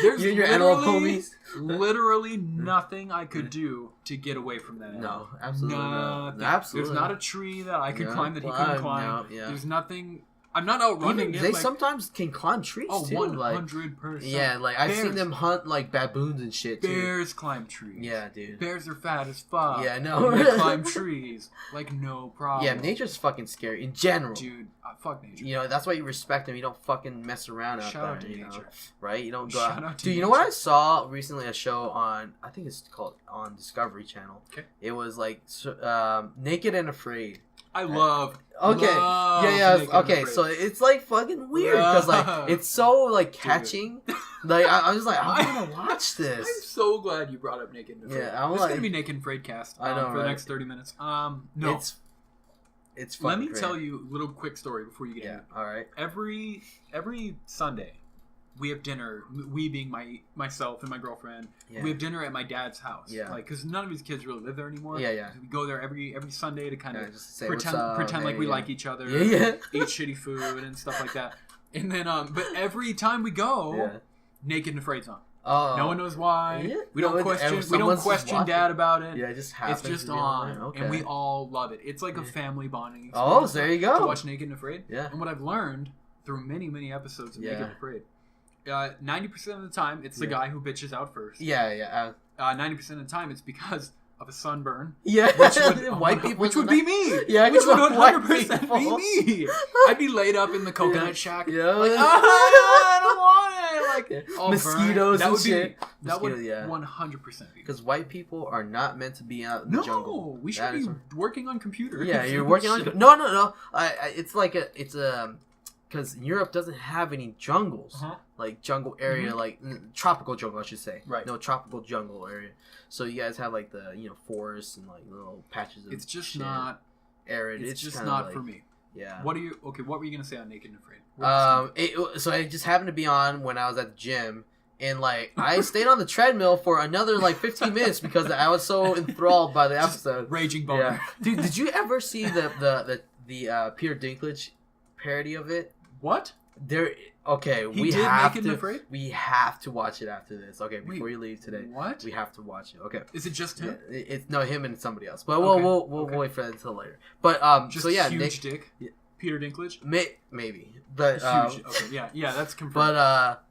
there's you and your antelope homies? Literally nothing I could do to get away from that. No, absolutely nothing. Absolutely. There's not a tree that I could climb that he couldn't climb. No, yeah. There's nothing. I'm not outrunning it. They sometimes can climb trees too. 100%. Yeah, like I've seen them hunt like baboons and shit too. Bears climb trees. Yeah, dude. Bears are fat as fuck. Yeah, no. They climb trees like no problem. Yeah, nature's fucking scary in general. Dude, fuck nature. You know, that's why you respect them. You don't fucking mess around out there. Shout out to nature. Know? Right? You don't go Shout out. out to Dude, you know what I saw recently? A show on, I think it's called on Discovery Channel. Okay. It was like Naked and Afraid. I love. Okay. Love okay. So it's like fucking weird because like it's so like catching. Like I was like, I want to watch this. I'm so glad you brought up Naked and Afraid. Yeah, it's gonna be Naked and Afraid cast. I know, for the next 30 minutes. No, it's. Fucking Let me great. tell you a little quick story before you get in. All right. Every Sunday, we have dinner. We being myself and my girlfriend. Yeah. We have dinner at my dad's house. Yeah. Like, because none of these kids really live there anymore. Yeah, yeah. We go there every Sunday to kind of pretend like we like each other. Yeah. Eat shitty food and stuff like that. And then, but every time we go, Naked and Afraid's on. No one knows why. Yeah. We don't question Dad about it. Yeah, it just happens. It's just on, okay. And we all love it. It's like a family bonding experience. Oh, there you go. To watch Naked and Afraid. Yeah. And what I've learned through many episodes of Naked and Afraid, 90% of the time it's the guy who bitches out first. Yeah, yeah. 90% of the time it's because of a sunburn. Yeah, which would be me. Yeah, which would 100% be me. I'd be laid up in the coconut shack. Yeah, like, I don't want it. Like mosquitoes and shit. That would 100% be. Because white people are not meant to be out in the jungle. No, we should be working on computers. Yeah, you're working on. No. It's like because Europe doesn't have any jungles, like jungle area, like tropical jungle, I should say. Right. No, tropical jungle area. So you guys have like the forests and like little patches of. It's just not arid. It's just not like, for me. Yeah. What were you gonna say on Naked and Afraid? So it just happened to be on when I was at the gym, and like I stayed on the treadmill for another like 15 minutes because I was so enthralled by the episode. Raging boner. Yeah. Dude, did you ever see the Peter Dinklage parody of it? What? We have to watch it after this. Okay, before you leave today. What? We have to watch it. Okay. Is it just him? Yeah, it's him and somebody else. But we'll wait for that until later. But just huge dick. Yeah. Peter Dinklage? Maybe. But huge. Okay, yeah, that's confirmed. But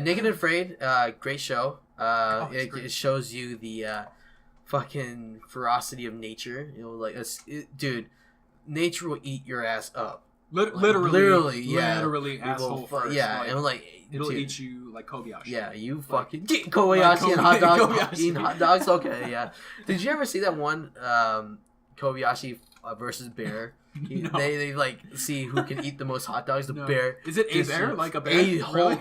Naked and Afraid, great show. It shows you the fucking ferocity of nature. Dude, nature will eat your ass up. Literally, asshole first. Yeah, like, and like it'll eat you like Kobayashi. Yeah, you fucking get Kobayashi and hot dogs. Eating hot dogs. Okay, yeah. Did you ever see that one Kobayashi versus bear? No. They like see who can eat the most hot dogs. The bear. Is it a bear? Like a bear?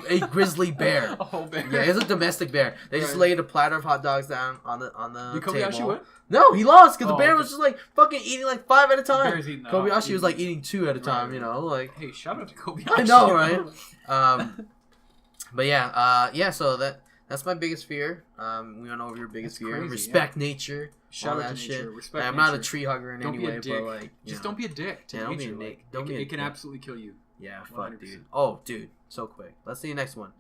A grizzly bear. A whole bear. Yeah, it's a domestic bear. They just laid a platter of hot dogs down on the Did Kobayashi table. Win? No, he lost because the bear was just like fucking eating like 5 at a time. Kobayashi was like eating 2 at a time. Like. Hey, shout out to Kobayashi. I know, right? But yeah. So that's my biggest fear. We went over your biggest fear. Crazy, respect nature. Shout out to nature. Respect I'm not a tree hugger in any way, but like, don't be a dick to nature. Don't be a dick. It can absolutely kill you. Yeah, 100%. Fuck, dude. Oh, dude, so quick. Let's see the next one.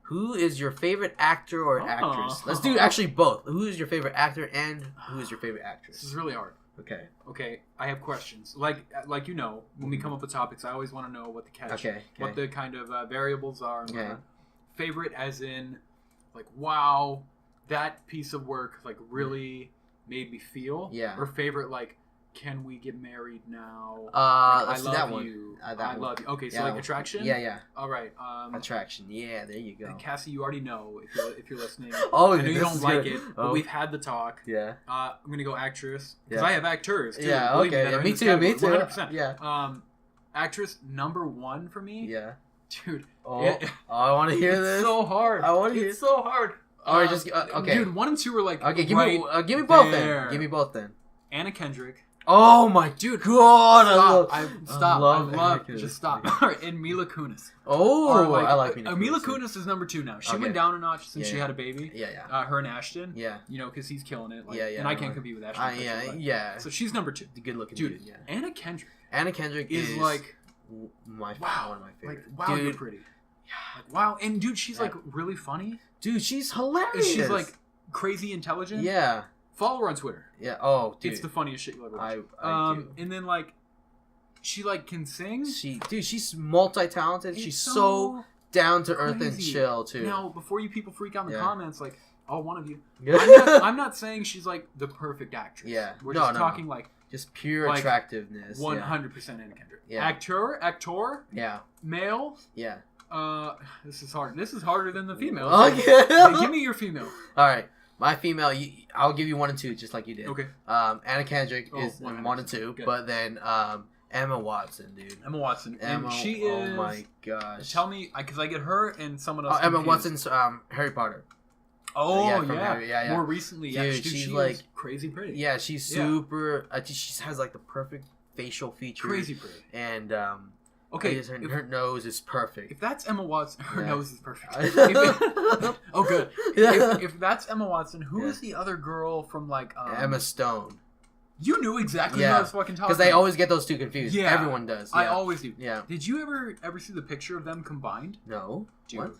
Who is your favorite actor or actress? Let's do actually both. Who is your favorite actor and who is your favorite actress? This is really hard. Okay. I have questions. Like when we come up with topics, I always want to know what the catch, what the kind of variables are. Okay. Favorite, as in, like, wow, that piece of work like really made me feel. Yeah. Or favorite, like, can we get married now? I love you. I love you. Okay, so like attraction. Yeah. All right. Attraction. Yeah, there you go. And Cassie, you already know if you're listening. I know you don't like it, but we've had the talk. Yeah. I'm gonna go actress because I have actors too. Yeah. Okay. Me too. 100%. Yeah. Actress number 1 for me. Yeah. Dude. I want to hear this. It's so hard. I want to hear. It's so hard. All right, just okay. Dude, 1 and 2 were like okay. Give me both then. Give me both then. Anna Kendrick. Oh my dude! God, stop! Just stop. All right, and Mila Kunis. Oh, like, I like Mila Kunis is number 2 now. She went down a notch since she had a baby. Yeah. Her and Ashton. Yeah. Because he's killing it. Like, and I can't compete with Ashton. Yeah. So she's number 2. The good looking dude. Yeah. Anna Kendrick. Anna Kendrick is like one of my favorites. Like, wow, you're pretty. Yeah. Like, wow, and dude, she's like really funny. Dude, she's hilarious. She's like crazy intelligent. Yeah. Follow her on Twitter. Yeah. Oh, dude. It's the funniest shit you'll ever watch. I do. And then like, she like can sing. She's multi-talented. She's so down to earth and chill too. Now, before you people freak out in the comments, like, all one of you. I'm not saying she's like the perfect actress. Yeah. We're just talking like just pure attractiveness. 100% Anna Kendrick. Yeah. Actor. Yeah. Male. Yeah. This is hard. This is harder than the female. Okay. Hey, give me your female. All right. My female, I'll give you 1 and 2, just like you did. Okay. Anna Kendrick is 1 and 2, good. But then Emma Watson, dude. Emma Watson. And she is... Oh my gosh. Tell me, because I get her and someone else Emma Watson's Harry Potter. Oh, yeah. More recently, dude, she's like crazy pretty. Yeah, she's super... she has like the perfect facial features. Crazy pretty. And... Okay, her nose is perfect. If that's Emma Watson, her Yeah. nose is perfect. I- Oh, good. Yeah. If that's Emma Watson, who is the other girl from like Emma Stone. You knew exactly who I was fucking talking about. Because they always get those two confused. Yeah. Everyone does. Yeah. I always do. Yeah. Did you ever see the picture of them combined? No. Dude. What?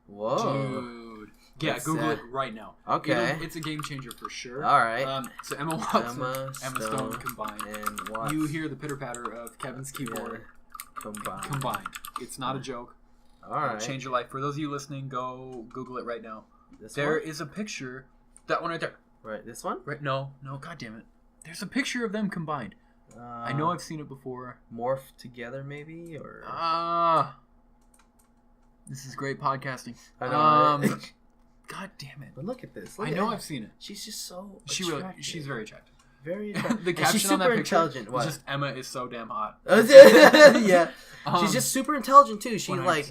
Whoa. Dude. Yeah, What's Google that? it right now. Okay. It's a game changer for sure. All right. So Emma Watson, Emma Stone combined. And Watson. You hear the pitter patter of Kevin's keyboard combined. It's not a joke. All right. It'll change your life. For those of you listening, go Google it right now. This There one? is a picture. That one right there. Right. This one? Right? No. God damn it. There's a picture of them combined. I know I've seen it before. Morph together, maybe, or. This is great podcasting. I know. Right? God damn it! But look at this. I know I've seen it. She's just so. She's very attractive. Very attractive. The And caption she's on super that picture intelligent. What? is just Emma is so damn hot. Yeah. She's just super intelligent too. She's 100%. like,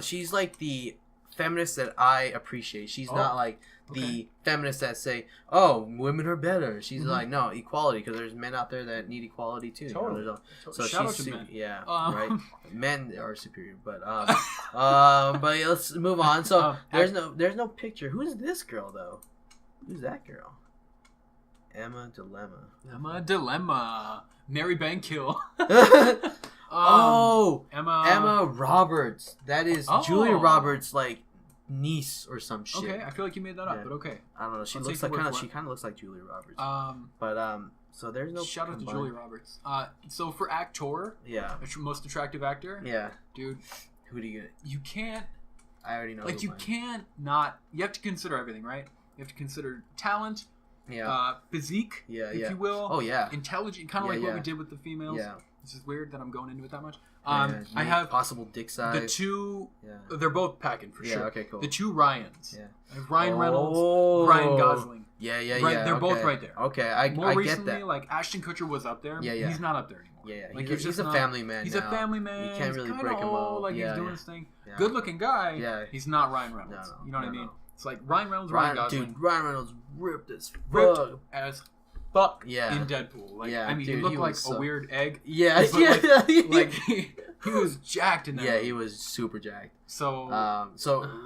she's like the feminist that I appreciate. She's not like the feminists that say, "Oh, women are better." She's like, "No, equality," because there's men out there that need equality too. Totally. So Shout she's out to men. Yeah, right. Men are superior, but yeah, let's move on. So there's no picture. Who's this girl though? Who's that girl? Emma Dilemma. Mary Bankill. Emma Roberts. That is Julia Roberts' like niece or some shit. Okay, I feel like you made that up, but okay. I don't know. She looks like she kind of looks like Julia Roberts. So there's no. Shout out to Julia Roberts. So for actor, most attractive actor, dude. Who do you get? You can't. I already know. Like you can't not. You have to consider everything, right? You have to consider talent. Physique, if you will. Oh yeah. Intelligent, kind of like what we did with the females. Yeah. This is weird that I'm going into it that much. I have possible dick size. The two. They're both packing for sure. Okay, cool. The two Ryans. I have Ryan Reynolds, Ryan Gosling. They're both right there. Okay, I More get recently, that. like Ashton Kutcher was up there. He's not up there anymore. Like he's a family man. He's now. a family man. You can't really break him old, up. Like he's doing his thing. Good looking guy. He's not Ryan Reynolds. You know what I mean? It's like Ryan Reynolds, Ryan Gosling. Dude, Ryan Reynolds ripped as fuck. In Deadpool. Like, I mean, dude, he looked like a weird egg. Like he was jacked in that. Yeah, he was super jacked. So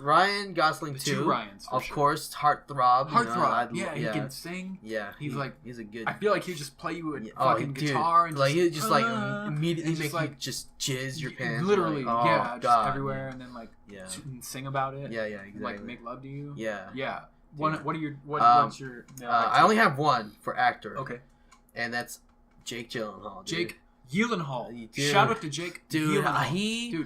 Ryan Gosling too. Two Ryans, of course, heartthrob. He can sing. Yeah, he's a good. I feel like he'd just play you a fucking guitar and like he just like immediately make you just jizz your pants. Literally, like, just everywhere, and then like and sing about it. Yeah, exactly. Like make love to you. Yeah. What's your? I only have one for actor. Okay. And that's Jake Gyllenhaal. Jake Gyllenhaal. Shout out to Jake. Dude,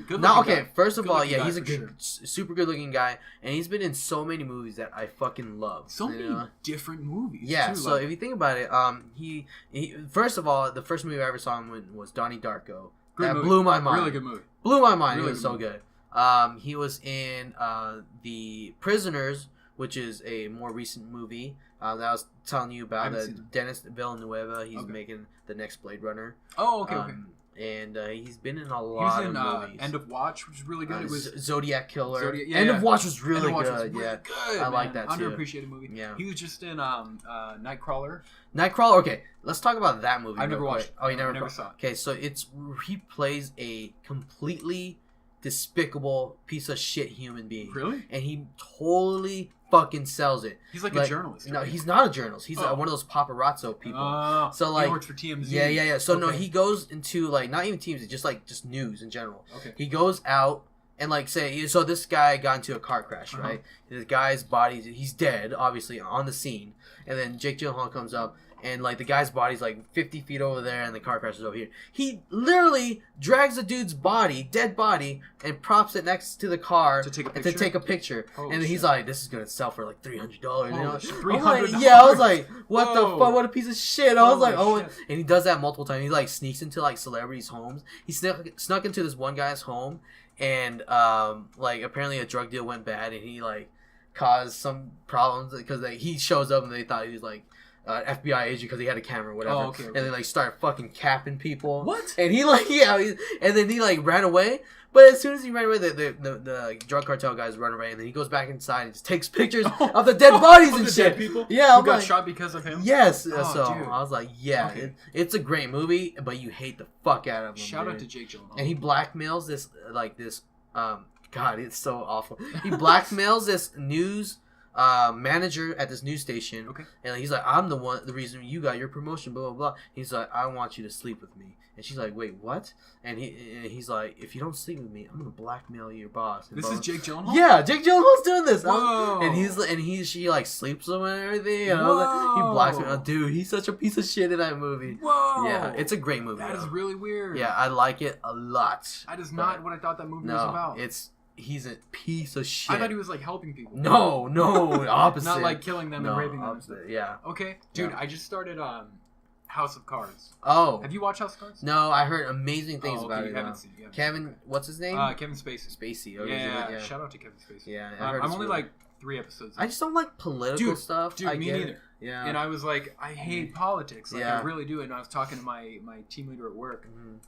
good looking guy. First of all, he's a good, super good looking guy, and he's been in so many movies that I fucking love. So many different movies. Yeah. Too, so if you think about it, he first of all, the first movie I ever saw him in was Donnie Darko. That blew my mind. Really good movie. Blew my mind. It was so good. He was in The Prisoners, which is a more recent movie that I was telling you about. Dennis Villeneuve. He's making the next Blade Runner. Oh, okay. And he's been in a lot of movies. End of Watch, which was really good. It was Zodiac Killer. End of Watch was really good. Good, I like that too. Underappreciated movie. Yeah. He was just in Nightcrawler. Nightcrawler. Okay, let's talk about that movie. I've never watched. Oh, you never saw it. Okay, so he plays a completely despicable piece of shit human being. Really? And he totally fucking sells it. He's like a journalist. No, he's not a journalist. He's one of those paparazzo people. So like, he works for TMZ. Yeah. So no, he goes into like not even TMZ, just news in general. Okay. He goes out and like say, so this guy got into a car crash, right? The guy's body, he's dead, obviously on the scene, and then Jake Gyllenhaal comes up. And, like, the guy's body's, like, 50 feet over there, and the car crash is over here. He literally drags the dude's dead body, and props it next to the car to take a picture. And then he's like, this is going to sell for, like, $300. You know? $300? Yeah, I was like, what the fuck? What a piece of shit. I was like, and he does that multiple times. He, like, sneaks into, like, celebrities' homes. He snuck into this one guy's home, and, like, apparently a drug deal went bad, and he, like, caused some problems because like, he shows up, and they thought he was, like, FBI agent because he had a camera or whatever. And they like start fucking capping people. What? And he like and then he like ran away. But as soon as he ran away, the drug cartel guys run away, and then he goes back inside and just takes pictures of the dead bodies and shit. Dead people? Yeah, who got shot because of him? Yes. Oh, so dude. I was like, yeah, Okay. it's a great movie, but you hate the fuck out of him. Shout dude. out to Jake Gyllenhaal. And he blackmails this God, it's so awful. He blackmails this news manager at this news station. Okay. And he's like, I'm the reason you got your promotion, blah, blah, blah. He's like, I want you to sleep with me. And she's like, wait, what? And he's like, if you don't sleep with me, I'm going to blackmail your boss. And this is Jake Gyllenhaal? Yeah, Jake Gyllenhaal's doing this. Whoa. And she like sleeps with him and everything. And I was like, he blackmails. Dude, he's such a piece of shit in that movie. Whoa. Yeah, it's a great movie. That is really weird. Yeah, I like it a lot. That is not what I thought that movie was about. He's a piece of shit. I thought he was like helping people. No, opposite. Not like killing them and raping them. Opposite, yeah. Okay, dude, Yeah. I just started House of Cards. Oh. Have you watched House of Cards? No, I heard amazing things okay, about it. You haven't seen it. Kevin, what's his name? Kevin Spacey. Spacey. Okay, Yeah, shout out to Kevin Spacey. Yeah, I'm only like 3 episodes. I just don't like political stuff. Dude, me neither. Yeah. And I was like, I hate politics. Like, Yeah. I really do. And I was talking to my team leader at work, and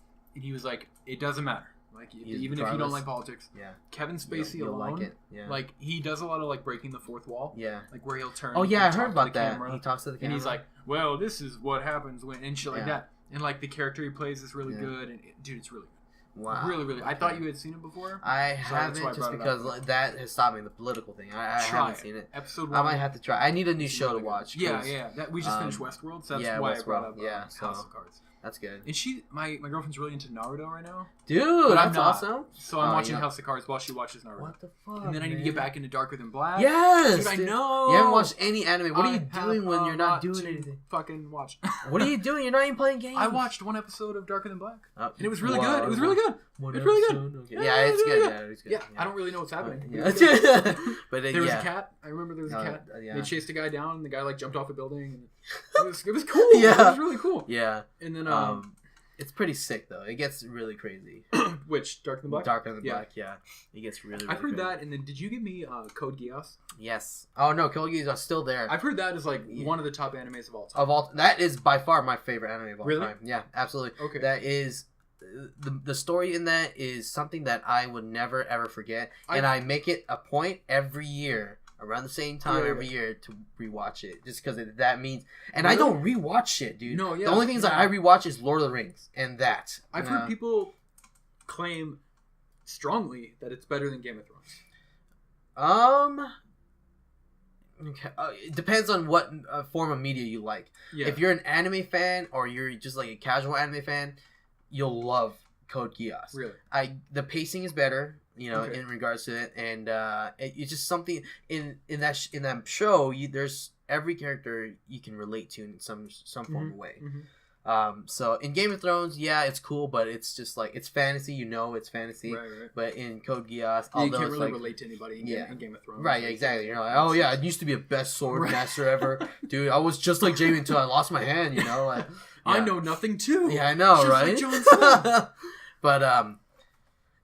he was like, it doesn't matter. Like, even if you don't like politics, yeah. Kevin Spacey you'll alone, like it. Yeah. like, he does a lot of like breaking the fourth wall. Yeah. Like where he'll turn. Oh yeah, I and heard talk about to the that. camera, He talks to the camera. and he's like, well, this is what happens when and shit like that. And like the character he plays is really good, and dude, it's really good. wow, Really, really. I thought you had seen it before. I that's haven't why I just brought it because up. that has stopped me. The political thing. I haven't seen it. Episode 1. I might have to try. I need a new show to watch. Yeah. We just finished Westworld, so that's why I brought up House of Cards. That's good. And my girlfriend's really into Naruto right now. Dude, but I'm that's not. awesome. So I'm watching House of Cards while she watches Naruto. What the fuck? And then I need to get back into Darker Than Black. Yes, dude, I know. You haven't watched any anime. What are you I doing when you're not doing to anything? Fucking watch. What are you doing? You're not even playing games. I watched 1 episode of Darker Than Black, and it was really Wow. good. It was really good. One It's really good. episode? Okay. Yeah, it's good. Yeah, it's good. Yeah, I don't really know what's happening. Yeah. But There was a cat. I remember there was a cat. yeah. They chased a guy down, and the guy like jumped off a building. And it was cool. Yeah. It was really cool. Yeah. And then it's pretty sick though. It gets really crazy. which Darker Than Black? Darker Than Black. Yeah. It gets really. I've heard crazy. that. And then did you give me Code Geass? Yes. Oh no, Kogi are still there. I've heard that is like one of the top animes of all time. That is by far my favorite anime of all Really? time. Yeah, absolutely. Okay. That is the story in that is something that I would never ever forget, and I make it a point every year around the same time every year to rewatch it, just because that means. And Really? I don't rewatch shit, dude. No, yeah. The only things that I rewatch is Lord of the Rings, and that I've heard people claim strongly that it's better than Game of Thrones. Okay. It depends on what form of media you like. Yeah. If you're an anime fan or you're just like a casual anime fan, you'll love Code Geass. Really? The pacing is better, Okay. in regards to it, and it's just something in that show. There's every character you can relate to in some form of way. Mm-hmm. So in Game of Thrones, yeah, it's cool, but it's just like it's fantasy. It's fantasy. Right. But in Code Geass, You can't really relate to anybody in Game of Thrones. Right, exactly. You're like, oh yeah, I used to be a best sword master ever, dude. I was just like Jamie until I lost my hand. Like, I know nothing too. Yeah, I know, just right? Like Jon Snow. But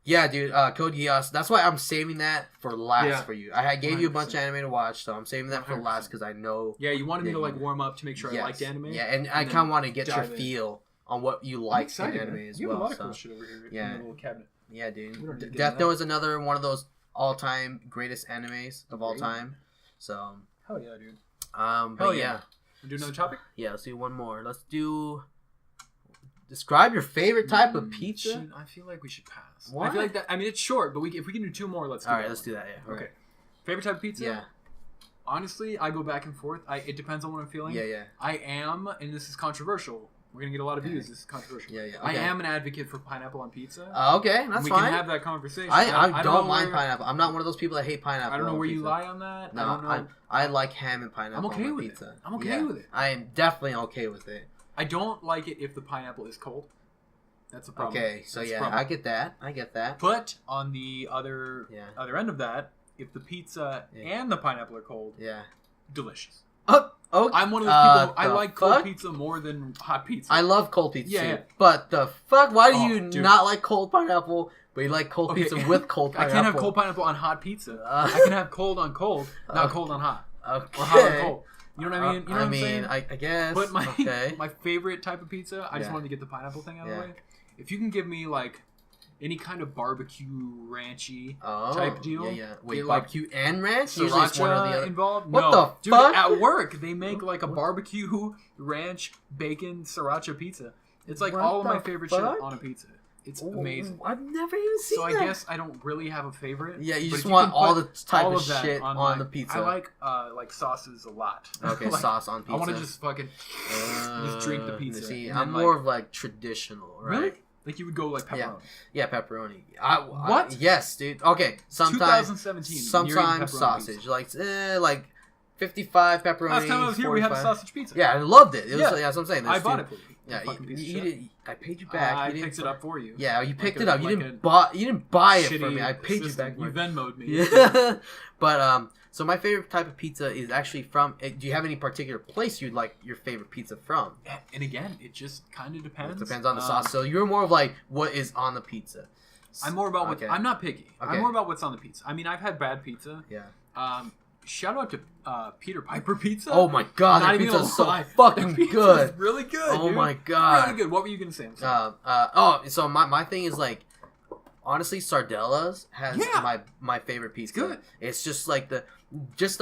yeah, dude, Code Geass. That's why I'm saving that for last for you. I gave you a bunch of anime to watch, so I'm saving that for last because I know. Yeah, you wanted me to like warm up to make sure I liked anime. Yeah, and I kind of want to get your feel on what you like in anime as you well. have a lot of cool shit over here in the little cabinet. Yeah, dude. Death Note is another one of those all-time greatest animes of all time. So. Hell yeah, dude. But yeah. Wanna do another topic? Yeah, let's do one more. Let's do. Describe your favorite type of pizza. Shoot, I feel like we should pass. What? I feel like that. I mean, it's short, but if we can do 2 more, let's. All right, let's do that. Yeah. Okay. Favorite type of pizza? Yeah. Honestly, I go back and forth. It depends on what I'm feeling. Yeah. I am, and this is controversial. We're gonna get a lot of views. This is controversial. Yeah. Okay. I am an advocate for pineapple on pizza. Okay, that's we fine. We can have that conversation. I don't mind pineapple. I'm not one of those people that hate pineapple. I don't know where pizza. you lie on that. No, I don't know. I like ham and pineapple. I'm okay on with pizza. it. I'm okay with it. I am definitely okay with it. I don't like it if the pineapple is cold. That's a problem. Okay, so I get that. But on the other end of that, if the pizza and the pineapple are cold, delicious. I'm one of those people. I like cold pizza more than hot pizza. I love cold pizza too. Yeah. But the fuck? Why do you not like cold pineapple, but you like cold pizza with cold pineapple? I can't have cold pineapple on hot pizza. I can have cold on cold, not cold on hot. Okay. Or hot on cold. You know what I mean? You know what I'm saying? I guess. But my favorite type of pizza, I just wanted to get the pineapple thing out of the way. If you can give me any kind of barbecue ranchy Oh, type deal. Yeah. Wait, They, barbecue and ranch? Usually it's one or the Sriracha other. involved? What No. the Dude, fuck? at work, they make like a barbecue, ranch, bacon, sriracha pizza. It's like What all of the my favorite fuck? shit on a pizza. It's amazing. I've never even seen So that. I guess I don't really have a favorite. Yeah, you but just if want can all put the type all of that shit on the pizza. I like sauces a lot. Okay, Like, sauce on pizza. I want to just fucking just drink the pizza. See, and I'm then, more of like traditional, right? really? Like you would go like pepperoni. Yeah, pepperoni. What? Yes, dude. Okay, sometimes 2017. sometimes sausage, like 55 pepperoni. Last time I was here, we had a 45. sausage pizza. Yeah, I loved it. It was, Yeah. that's what I'm saying. I There's bought two- it for you. Yeah, fucking piece of you shit. didn't. I paid you back. I You didn't picked it up for you. Yeah, you picked Like it a- up. You like didn't a buy. You didn't buy it for Shitty me. I paid you assistant. back. You Venmo'd me. Yeah. But so my favorite type of pizza is actually from. Do you have any particular place you'd like your favorite pizza from? And again, it just kind of depends. It depends on the sauce. So you're more of like what is on the pizza. I'm more about what. Okay. I'm not picky. Okay. I'm more about what's on the pizza. I mean, I've had bad pizza. Yeah. Shout out to Peter Piper Pizza. Oh my god, Not that even pizza gonna is so lie. fucking That pizza good. is really good. Oh dude. my god. Really good. What were you gonna say? I'm sorry. So my thing is like, honestly, Sardella's has Yeah. my favorite pizza. It's good. It's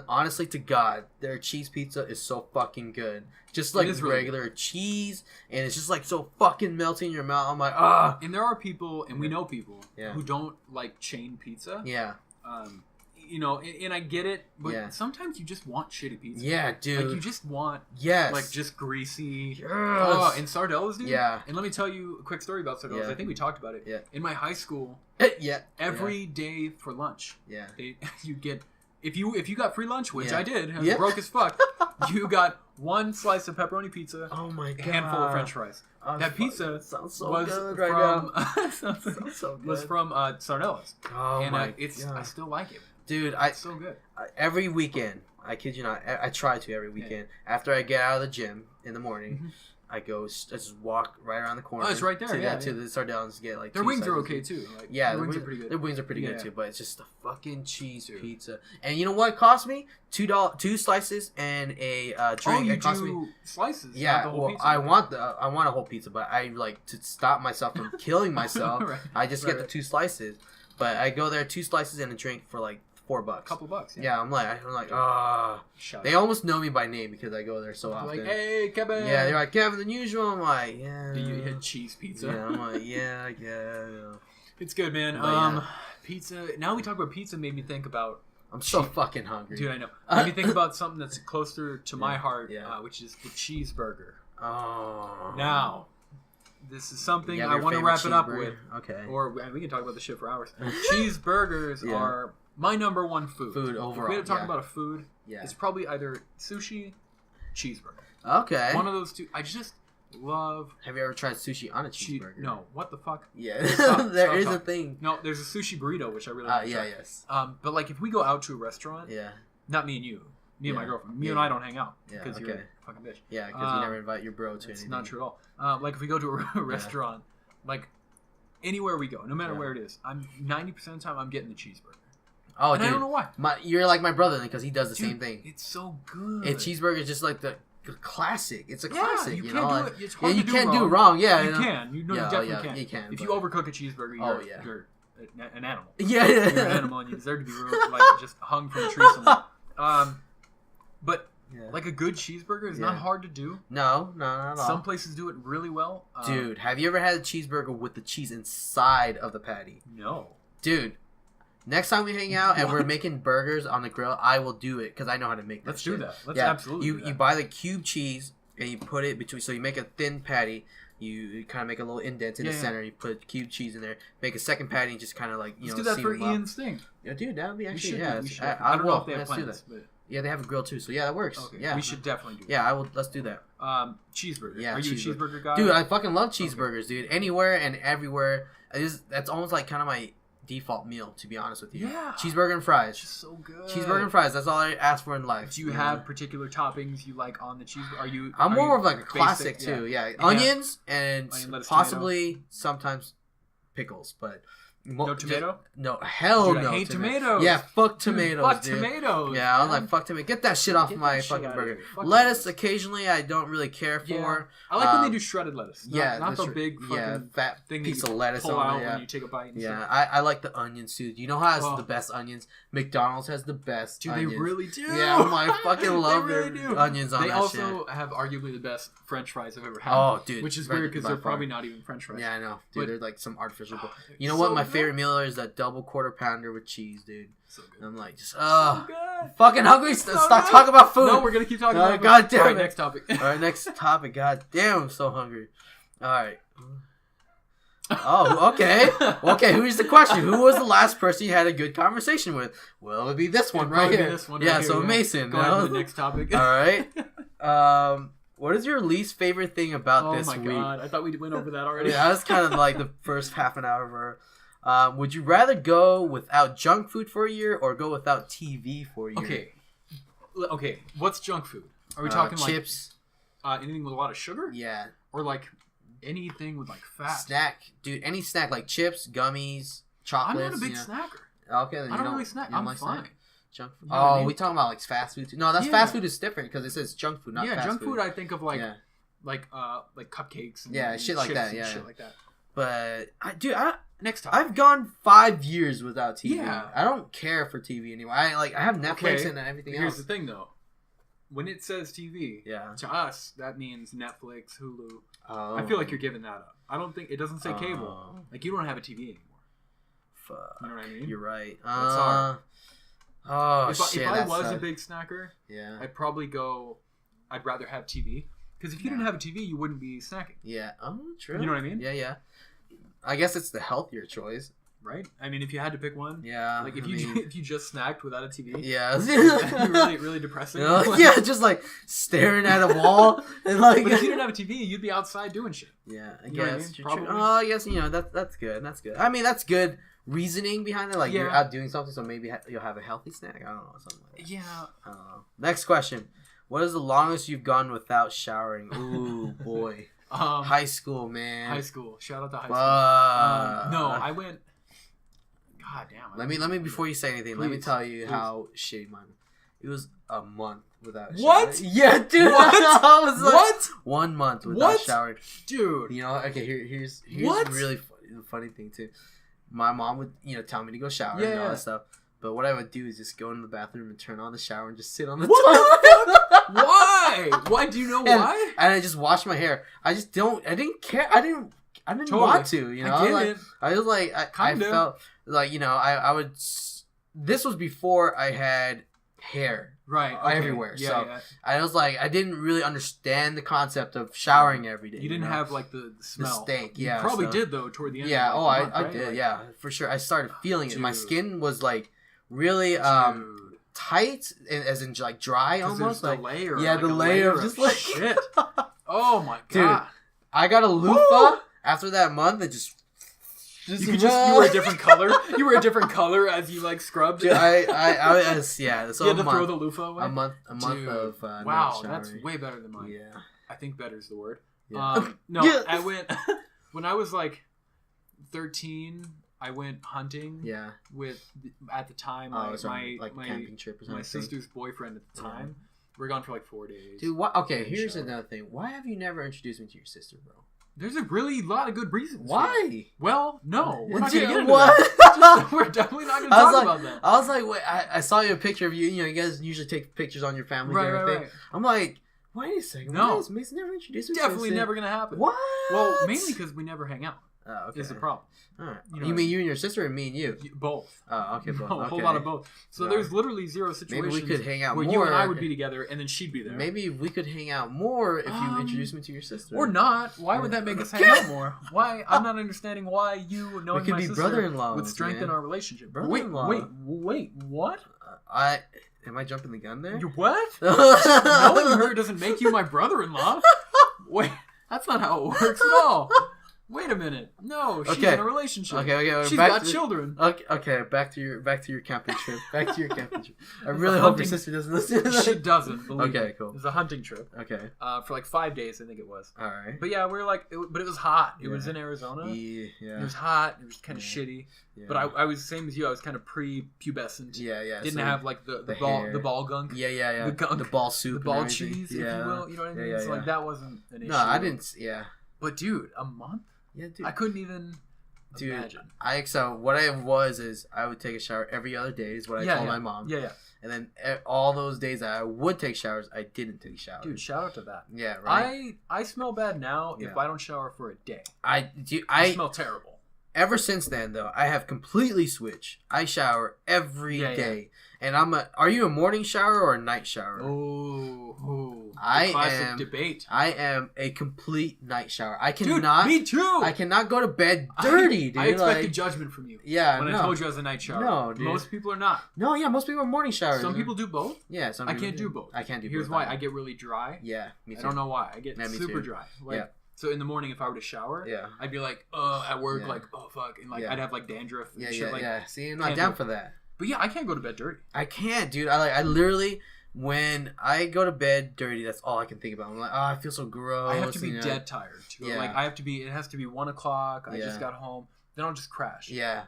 honestly to God, their cheese pizza is so fucking good. Just like is really regular cheese, and it's just like so fucking melting in your mouth. I'm like, ah. And there are people, and we know people Yeah. who don't like chain pizza. Yeah. You know, and I get it, but Yeah. sometimes you just want shitty pizza. Yeah, dude. Like you just want yes. like just greasy. Yes. Oh, and Sardellas, dude. Yeah. And let me tell you a quick story about Sardellas. Yeah. I think we talked about it. Yeah. In my high school, Yeah. every day for lunch, Yeah. you'd get if you got free lunch, which Yeah. I did, I was Yeah. broke as fuck. You got one slice of pepperoni pizza, Oh my a god. handful of French fries. That pizza sounds so was good from right now. sounds so good. was from Sardellas, Oh and my it's god. I still like it. Dude, It's so good. every weekend, I kid you not, I try to every weekend. After I get out of the gym in the morning, Mhm. I go, I just walk right around the corner. Oh, it's right there, yeah, To the Sardellas to get like Their two wings are slices. okay too. Like, Yeah, their wings are pretty good. Their wings are pretty good Yeah. too, but it's just the fucking cheese Dude. pizza. And you know what it cost me? $2 slices and a drink. you It cost me. do slices? Yeah, not the whole well, pizza. I want a whole pizza, but I like to stop myself from killing myself. Right. I just get Right. the 2 slices, but I go there 2 slices and a drink for like $4. Couple bucks. Yeah, I'm like, ah. Shut They up. almost know me by name because I go there so They're often. like, hey, Kevin. Yeah, they're like, Kevin, the usual. I'm like, yeah. Do you hit cheese pizza? Yeah, I'm like, yeah. It's good, man. But yeah. Pizza. Now we talk about pizza. Made me think about. I'm so fucking hungry. Dude, I know. Made me think about something that's closer to my heart, Yeah. Which is the cheeseburger. Oh. Now, this is something You have I your want to favorite wrap it up cheeseburger? with. Okay. Or we can talk about the shit for hours. Cheeseburgers Yeah. are my number one food. Food If overall. we had to talk yeah. about a food, Yeah. it's probably either sushi, cheeseburger. Okay. One of those two. I just love Have you ever tried sushi on a cheeseburger? No, what the fuck? Yeah. Stop, There stop is a talking. thing. No, there's a sushi burrito which I really want to Yeah. try. Yes. But like if we go out to a restaurant, Yeah. not me and you, me and my Yeah. girlfriend, me Yeah. and I don't hang out Yeah, because you're okay. a fucking bitch. Yeah, because you never invite your bro to It's anything. not true at all. Like if we go to a restaurant, like anywhere we go, no matter Yeah. where it is, I'm 90% of the time I'm getting the cheeseburger. Oh, And dude. I don't know why. You're like my brother because he does the Dude, same thing. It's so good. And cheeseburger is just like the classic. It's a classic. you You can't know? do it. It's hard you to can't do do wrong. Yeah. You know? can. You know, Yeah, you definitely yeah, can. you can, If but- you overcook a cheeseburger, you're, you're an animal. Yeah. You're an animal and you deserve to be like just hung from a tree somewhere. But Yeah. like a good cheeseburger is Yeah. not hard to do. No, not at all. Some places do it really well. Dude, have you ever had a cheeseburger with the cheese inside of the patty? No. Dude, next time we hang out and we're What? making burgers on the grill, I will do it because I know how to make that Let's do shit. that. Let's Yeah, absolutely You do that. you buy the cube cheese and you put it between. So you make a thin patty. You kind of make a little indent in the Yeah, yeah. center. You put cube cheese in there. Make a second patty and just kind of like Let's do that for seam 'em up. Ian's thing. Yeah, dude, that would be We actually should. yeah. We should. I don't will. know if they have Let's do plans. that. Yeah, they have a grill too, so yeah, that works. Okay. Yeah, We should definitely do that. Yeah, I will. Let's do that. Cheeseburger. Yeah, Are you a cheeseburger. cheeseburger guy? Dude, I fucking love cheeseburgers, dude. Anywhere and everywhere. That's almost like kind of my default meal, to be honest with you. Yeah. Cheeseburger and fries. It's just so good. Cheeseburger and fries. That's all I ask for in life. Do you have particular toppings you like on the cheeseburger? I'm more of like a basic? classic Yeah. too. Yeah, onions and Onion, lettuce, possibly sometimes pickles, but No tomato? No, hell Dude, no. I hate tomatoes. Yeah, fuck tomatoes, Fuck dude. tomatoes. Yeah, I was man. like, fuck tomato. Get that shit off Get my that shit fucking outta burger. here. Fuck Lettuce, tomatoes. occasionally, I don't really care for. Yeah. I like when they do shredded lettuce. Not the big fucking fat thing piece that you of lettuce pull on out it. Yeah. when you take a bite. And Yeah, stuff. I like the onions too. You know how it has Oh. the best onions? McDonald's has the best Dude, onions. they really do. Yeah, I fucking love they really their do. onions on they that also shit. have arguably the best French fries I've ever had. Oh, dude. Which is by- weird because by they're far. probably not even French fries. Yeah, I know. Dude, But- they're like some artificial. Oh, You know so what? My good. favorite meal is that double quarter pounder with cheese, dude. So good. I'm like, just, So good. fucking hungry. So Stop good. talking about food. No, we're gonna keep talking about food. God damn Alright, it. next topic. All right, next topic. God damn, I'm so hungry. All right. Oh, okay. Okay, here's the question. Who was the last person you had a good conversation with? Well, it would be this one It'd right probably be here. this one Yeah, right so here, Mason. Go ahead to the next topic. All right. What is your least favorite thing about this Oh my week? god, I thought we went over that already. Yeah, that was kind of like the first half an hour of our... would you rather go without junk food for a year or go without TV for a year? Okay. What's junk food? Are we talking chips? anything with a lot of sugar? Yeah. Or like anything with like fat? Snack, dude. Any snack like chips, gummies, I'm chocolates. not a big you know? snacker. Okay, then I don't really snack. you don't I'm like fine. snack? Junk food. You know what I mean? We talking about like fast food too. No, that's Yeah. fast food is different because it says junk food, not Yeah, fast junk food. I think of like yeah. like cupcakes. And, Yeah, and shit like chips that, and yeah, shit yeah. like that. But Next time. I've gone 5 years without TV. Yeah. I don't care for TV anymore. I have Netflix Okay, and everything Here's else. the thing though. When it says TV, Yeah. to us that means Netflix, Hulu. Oh. I feel like you're giving that up. I don't think it doesn't say cable. Oh. Like you don't have a TV anymore. Fuck. You know what I mean? You're right. That's hard. Oh if shit. I that was a sucks. big snacker, Yeah. I'd probably go. I'd rather have TV because if you didn't have a TV, you wouldn't be snacking. Yeah. Oh, true. You know what I mean? Yeah, yeah. I guess it's the healthier choice. Right? I mean, if you had to pick one, Yeah. like if I you mean, if you just snacked without a TV, yeah. really really depressing. You know, yeah, just like staring at a wall and like. But if you didn't have a TV, you'd be outside doing shit. Yeah, I You know what I guess. mean? True, Probably. true. Oh, I guess that's good. That's good. I mean, that's good reasoning behind it. Like you're Yeah. out doing something, so maybe you'll have a healthy snack. I don't know, something like that. Yeah. I don't know. Next question: what is the longest you've gone without showering? Ooh, boy. High school, man. High school. Shout out to high school. No, I went. God damn. Let me before you say anything. Let me Please, tell you please. how shitty mine. It was a month without showering. What? Yeah, dude. What? I was like, What? 1 month without What? showering. Dude. You know, okay. Here's What? really the funny thing too. My mom would tell me to go shower and all Yeah. that stuff. But what I would do is just go into the bathroom and turn on the shower and just sit on the What toilet. Why? Why? Do you know why? And I just wash my hair. I just don't. I didn't care. I didn't Totally. want to. You know, I get like, it. I was like, I Kinda. felt like I would. This was before I had hair. Right. Okay. Everywhere, Yeah, so- yeah. I was like, I didn't really understand the concept of showering every day. You didn't know? have like the smell. stink, You yeah, probably so- did though toward the end. Yeah. Of, Oh, like, the month, I right? did. Like, Yeah, for sure. I started feeling it. My Dude. skin was like really Dude. tight, as in like dry 'Cause almost. there's Like the layer. yeah, like the a layer of of just like shit. Oh my Dude, god. I got a loofah after that month. It just You were a different color. You were a different color as you like scrubbed. Dude, I was, yeah. So you had to a month, throw the loofah away. a month Dude, of wow, not that's showering. way better than mine. Yeah. I think better is the word. Yeah. No, Yeah. I went when I was like 13. I went hunting Yeah. with at the time Oh, it was my like my, camping trip or something. my sister's boyfriend at the time. We were gone for like 4 days. Dude, what? Okay, Didn't here's shower. another thing. Why have you never introduced me to your sister, bro? There's a really lot of good reasons. for it. Why? Well, no, we're not Dude, gonna get into what? that. Just- we're definitely not gonna I was talk like, about that. I was like, wait, I saw you a picture of you. You know, you guys usually take pictures on your family Right, and right, everything. right. I'm like, wait a second. No. Why has Mason never introduced me to Definitely this? never gonna happen. What? Well, mainly because we never hang out. Oh, okay. Is the problem. All right. You know You what I mean mean? you and your sister, or me and you? Both. Oh, okay, both. No, a Okay. whole lot of both. So Yeah. there's literally zero situations Maybe we could hang out where more. you and I would be together and then she'd be there. Maybe we could hang out more if you introduced me to your sister. Or not. Why would that make us hang out more? Why? I'm not understanding why you knowing We could my be sister brother-in-laws, would strengthen man. our relationship. Brother-in-law. Wait, what? Am I jumping the gun there? You what? Knowing her doesn't make you my brother-in-law. Wait, that's not how it works at all. Wait a minute. No, she's Okay. in a relationship. Okay. She's back got to, children. Okay. Back to your camping trip. Back to your camping trip. I really hope your sister doesn't listen to She that. doesn't. Believe Okay, me. cool. It was a hunting trip. Okay. For like 5 days, I think it was. All right. But yeah, we were like, but it was hot. It was Yeah. in Arizona. Yeah. It was hot. It was kind of Yeah. shitty. Yeah. But I was same as you. I was kind of pre-pubescent. Yeah. Didn't so have like the hair. ball gunk. Yeah. the gunk, The ball soup. the ball and everything. cheese, if you will. You know what I mean? Yeah, So like that wasn't an issue. No, I didn't. Yeah. But dude, a month? Yeah, dude. I couldn't even imagine. So what I was is I would take a shower every other day is what I told my mom. Yeah. And then all those days that I would take showers, I didn't take showers. Dude, shout out to that. Yeah, right. I smell bad now if Yeah. I don't shower for a day. I I smell terrible. Ever since then, though, I have completely switched. I shower every day, and Are you a morning shower or a night shower? Classic debate. I am a complete night shower. I cannot. Dude, me too. I cannot go to bed dirty, dude. I expected judgment from you. Yeah, when I told you I was a night shower. No, dude. Most people are not. No, yeah, most people are morning showers. Some people do both. Yeah, I can't do both. I can't do both. Here's why: I get really dry. Yeah, me too. I don't know why. I get me super too. dry. Like, so in the morning, if I were to shower, I'd be like, at work, like, oh fuck, and like I'd have like dandruff and shit. Like, See, I'm not down for that. But yeah, I can't go to bed dirty. I can't, dude. I literally, when I go to bed dirty, that's all I can think about. I'm like, oh, I feel so gross. I have to be dead tired too. Yeah. Like it has to be 1 o'clock. I just got home. Then I'll just crash. Yeah.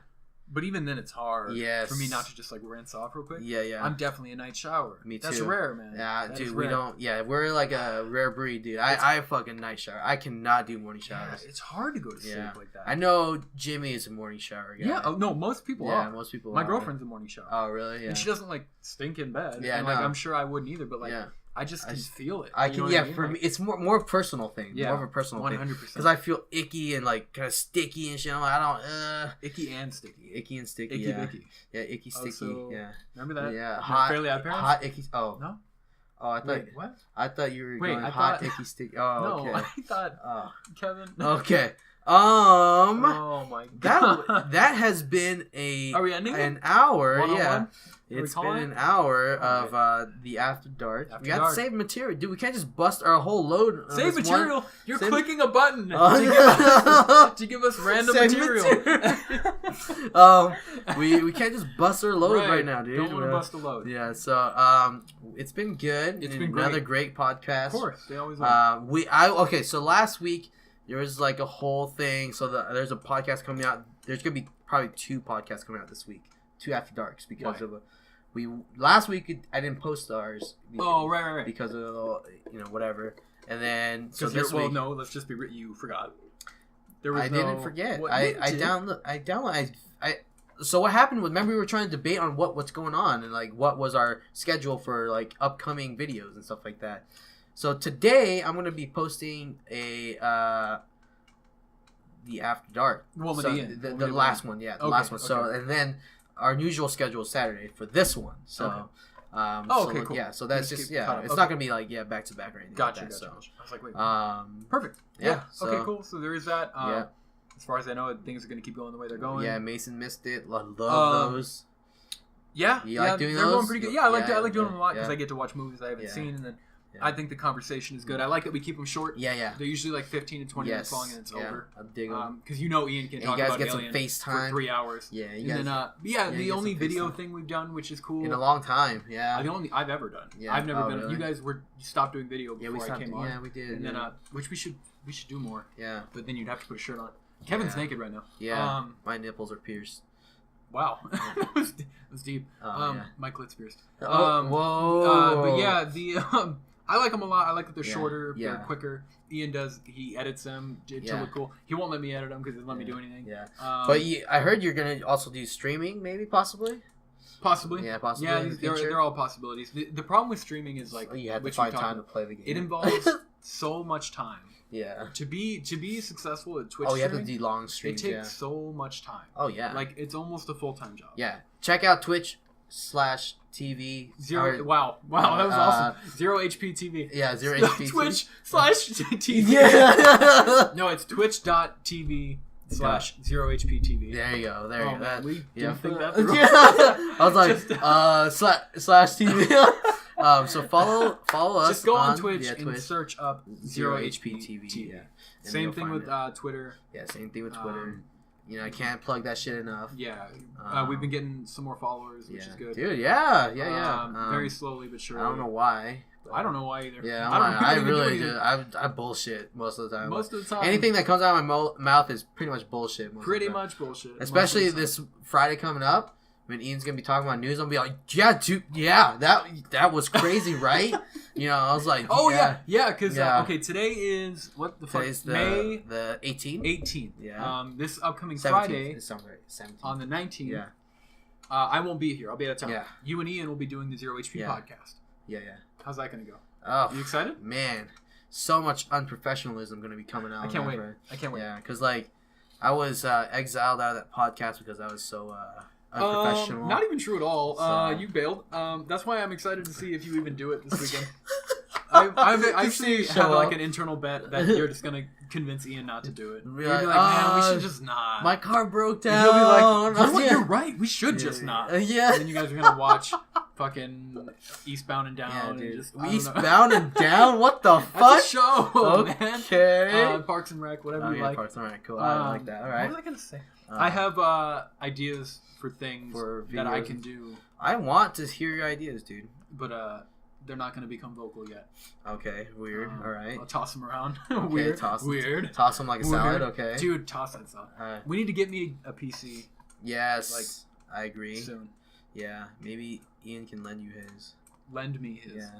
But even then, it's hard Yes. for me not to just like rinse off real quick. Yeah. I'm definitely a night shower. Me too. That's rare, man. Yeah, that dude, we don't. Yeah, we're like a rare breed, dude. I fucking night shower. I cannot do morning showers. Yeah, it's hard to go to sleep like that. I know Jimmy is a morning shower guy. Yeah. Oh, no, most people are. Yeah, most people My are. girlfriend's a morning shower. Oh, really? Yeah. And she doesn't like stink in bed. Yeah, and, like I'm sure I wouldn't either. But like, I just can feel it. I can. Yeah, mean? for me, it's more a personal thing. Yeah, more of a personal 100%. 100%. Because I feel icky and like kind of sticky and shit. I'm like, I don't. Icky and sticky. Icky and sticky. Icky, yeah. Vicky. Yeah, icky, sticky. Also, yeah. Remember that? Yeah. Hot. Fairly Odd Parents? Hot, icky. Oh. No. Oh, I thought. Wait, what? I thought you were going I hot, thought, icky, sticky. Oh, no, okay. I thought Kevin. Okay. Oh my god. That has been a Are we ending an hour. 101? Yeah. It's been an hour of the After Dark. After we got Dark. to save material. Dude, we can't just bust our whole load. Save material? One. You're Save clicking a button to give us random Save material. We can't just bust our load right now, dude. Don't want to bust a load. Yeah, so it's been good. It's been another great podcast. Of course, they always are. Okay, so last week there was like a whole thing. So there's a podcast coming out. There's gonna be probably 2 podcasts coming out this week, 2 After Darks because of last week I didn't post ours. Because, right. Because of whatever. And then so this week, no, let's just be you forgot. I didn't forget. I download. So what happened was, remember we were trying to debate on what's going on and like what was our schedule for like upcoming videos and stuff like that. So today I'm gonna be posting the After Dark. Well, so the last one, the last one. So and then our usual schedule is Saturday for this one. So. Okay. Cool. Yeah, so that's just it's not gonna be like back to back or anything. Gotcha. Like that, Gotcha. I was like, wait. Perfect. Yeah. So, okay. Cool. So there is that. Yeah. As far as I know, things are gonna keep going the way they're going. Yeah, Mason missed it. Love those. Yeah. You like doing they're those? going pretty good. Yeah, I like doing them a lot because yeah. I get to watch movies I haven't seen, and then I think the conversation is good. I like that we keep them short. Yeah. They're usually like 15 to 20 minutes long, and it's over. I dig them. Because Ian can talk about Alien FaceTime for 3 hours. Yeah, you guys. And then, the only video thing we've done, which is cool. In a long time, yeah. The only I've ever done. Yeah. I've never been. Really? You guys you stopped doing video before I came on. Yeah, we did. And then, which we should do more. Yeah. But then you'd have to put a shirt on. Kevin's naked right now. Yeah. My nipples are pierced. Wow. It was deep. My clit's pierced. Whoa. But yeah, I like them a lot. I like that they're shorter, they're quicker. Ian he edits them to look cool. He won't let me edit them because he doesn't let me do anything. Yeah. But I heard you're gonna also do streaming, maybe, possibly. Possibly. Yeah, possibly. Yeah, they're all possibilities. The problem with streaming is like you have to find time to play the game. It involves so much time. Yeah. To be successful at Twitch. Oh, you have to do long streams. It takes so much time. Oh yeah. Like it's almost a full-time job. Yeah. Check out Twitch/TV. Wow, that was awesome. ZeroHP TV. Yeah, ZeroHP. Twitch/TV. Yeah. No, it's twitch.tv/ZeroHP TV. There you go. There you go. We didn't think that through. I was like, /TV. So follow us. Just go on Twitch and search up ZeroHP TV. Yeah. Same thing with Twitter. Yeah, same thing with Twitter. I can't plug that shit enough. Yeah. We've been getting some more followers, which is good. Dude, yeah. Very slowly but surely. I don't know why. I don't know why either. Yeah, I really do. I bullshit most of the time. Most of the time. Anything that comes out of my mouth is pretty much bullshit. Pretty much bullshit. Especially this Friday coming up. When Ian's gonna be talking about news, I'll be like, "Yeah, dude, yeah, that was crazy, right?" I was like, because okay, today is what the fuck? Today's May the 18th. 18th. Yeah. This upcoming 17th. Friday. It sounds right. 17th. On the 19th. Yeah. I won't be here. I'll be out of town. Yeah. You and Ian will be doing the ZeroHP podcast. Yeah. How's that gonna go? Oh, you excited? Man, so much unprofessionalism gonna be coming out. I can't wait. Yeah, because I was exiled out of that podcast because I was so unprofessional. Not even true at all. You bailed. That's why I'm excited to see if you even do it this weekend. I've actually had like an internal bet that you're just gonna convince Ian not to do it. You'll be like, man, we should just not. My car broke down. And he'll be like, you know what? You're right. We should just not. Yeah. And then you guys are gonna watch fucking Eastbound and Down. Yeah, and dude. just, Eastbound and Down? What the fuck? That's a show, man. Okay. Parks and Rec, whatever you like. Parks and Rec. Cool. I like that. All right. What was I gonna say? I have ideas for things that I can do. I want to hear your ideas, dude. But they're not going to become vocal yet. Okay, weird. All right. I'll toss them around. Weird. Weird. Toss them like a salad. Okay. Dude, toss that salad. We need to get me a PC. Yes. I agree. Soon. Yeah. Maybe Ian can lend you his. Lend me his. Yeah.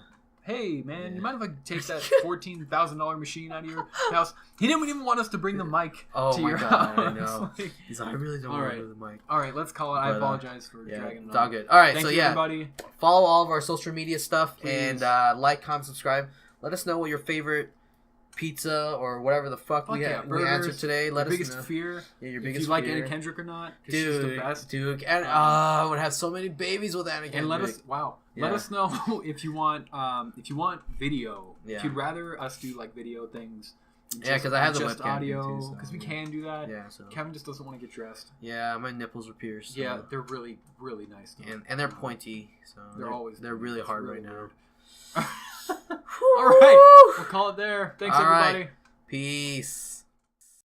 Hey, man, you mind if I take that $14,000 machine out of your house? He didn't even want us to bring the mic to your house. I know. He's like, I really don't want to bring the mic. All right, let's call it. I apologize for dragging it on. It's all good. All right, Thank you, everybody. Follow all of our social media stuff. Please. And like, comment, subscribe. Let us know what your favorite pizza or whatever the fuck we answered today. Let us know. Your biggest fear. Yeah, your biggest fear. If you like Anna Kendrick or not. She's the best. Dude. And I would have so many babies with Anna Kendrick. And let us know if you want video. Yeah. If you'd rather us do like video things. Yeah, because I have the just webcam audio. Because we can do that. Yeah. So Kevin just doesn't want to get dressed. Yeah, my nipples are pierced. Yeah, they're really, really nice. And they're pointy. So they're really hard right now. All right, we'll call it there. Thanks, everybody. Peace.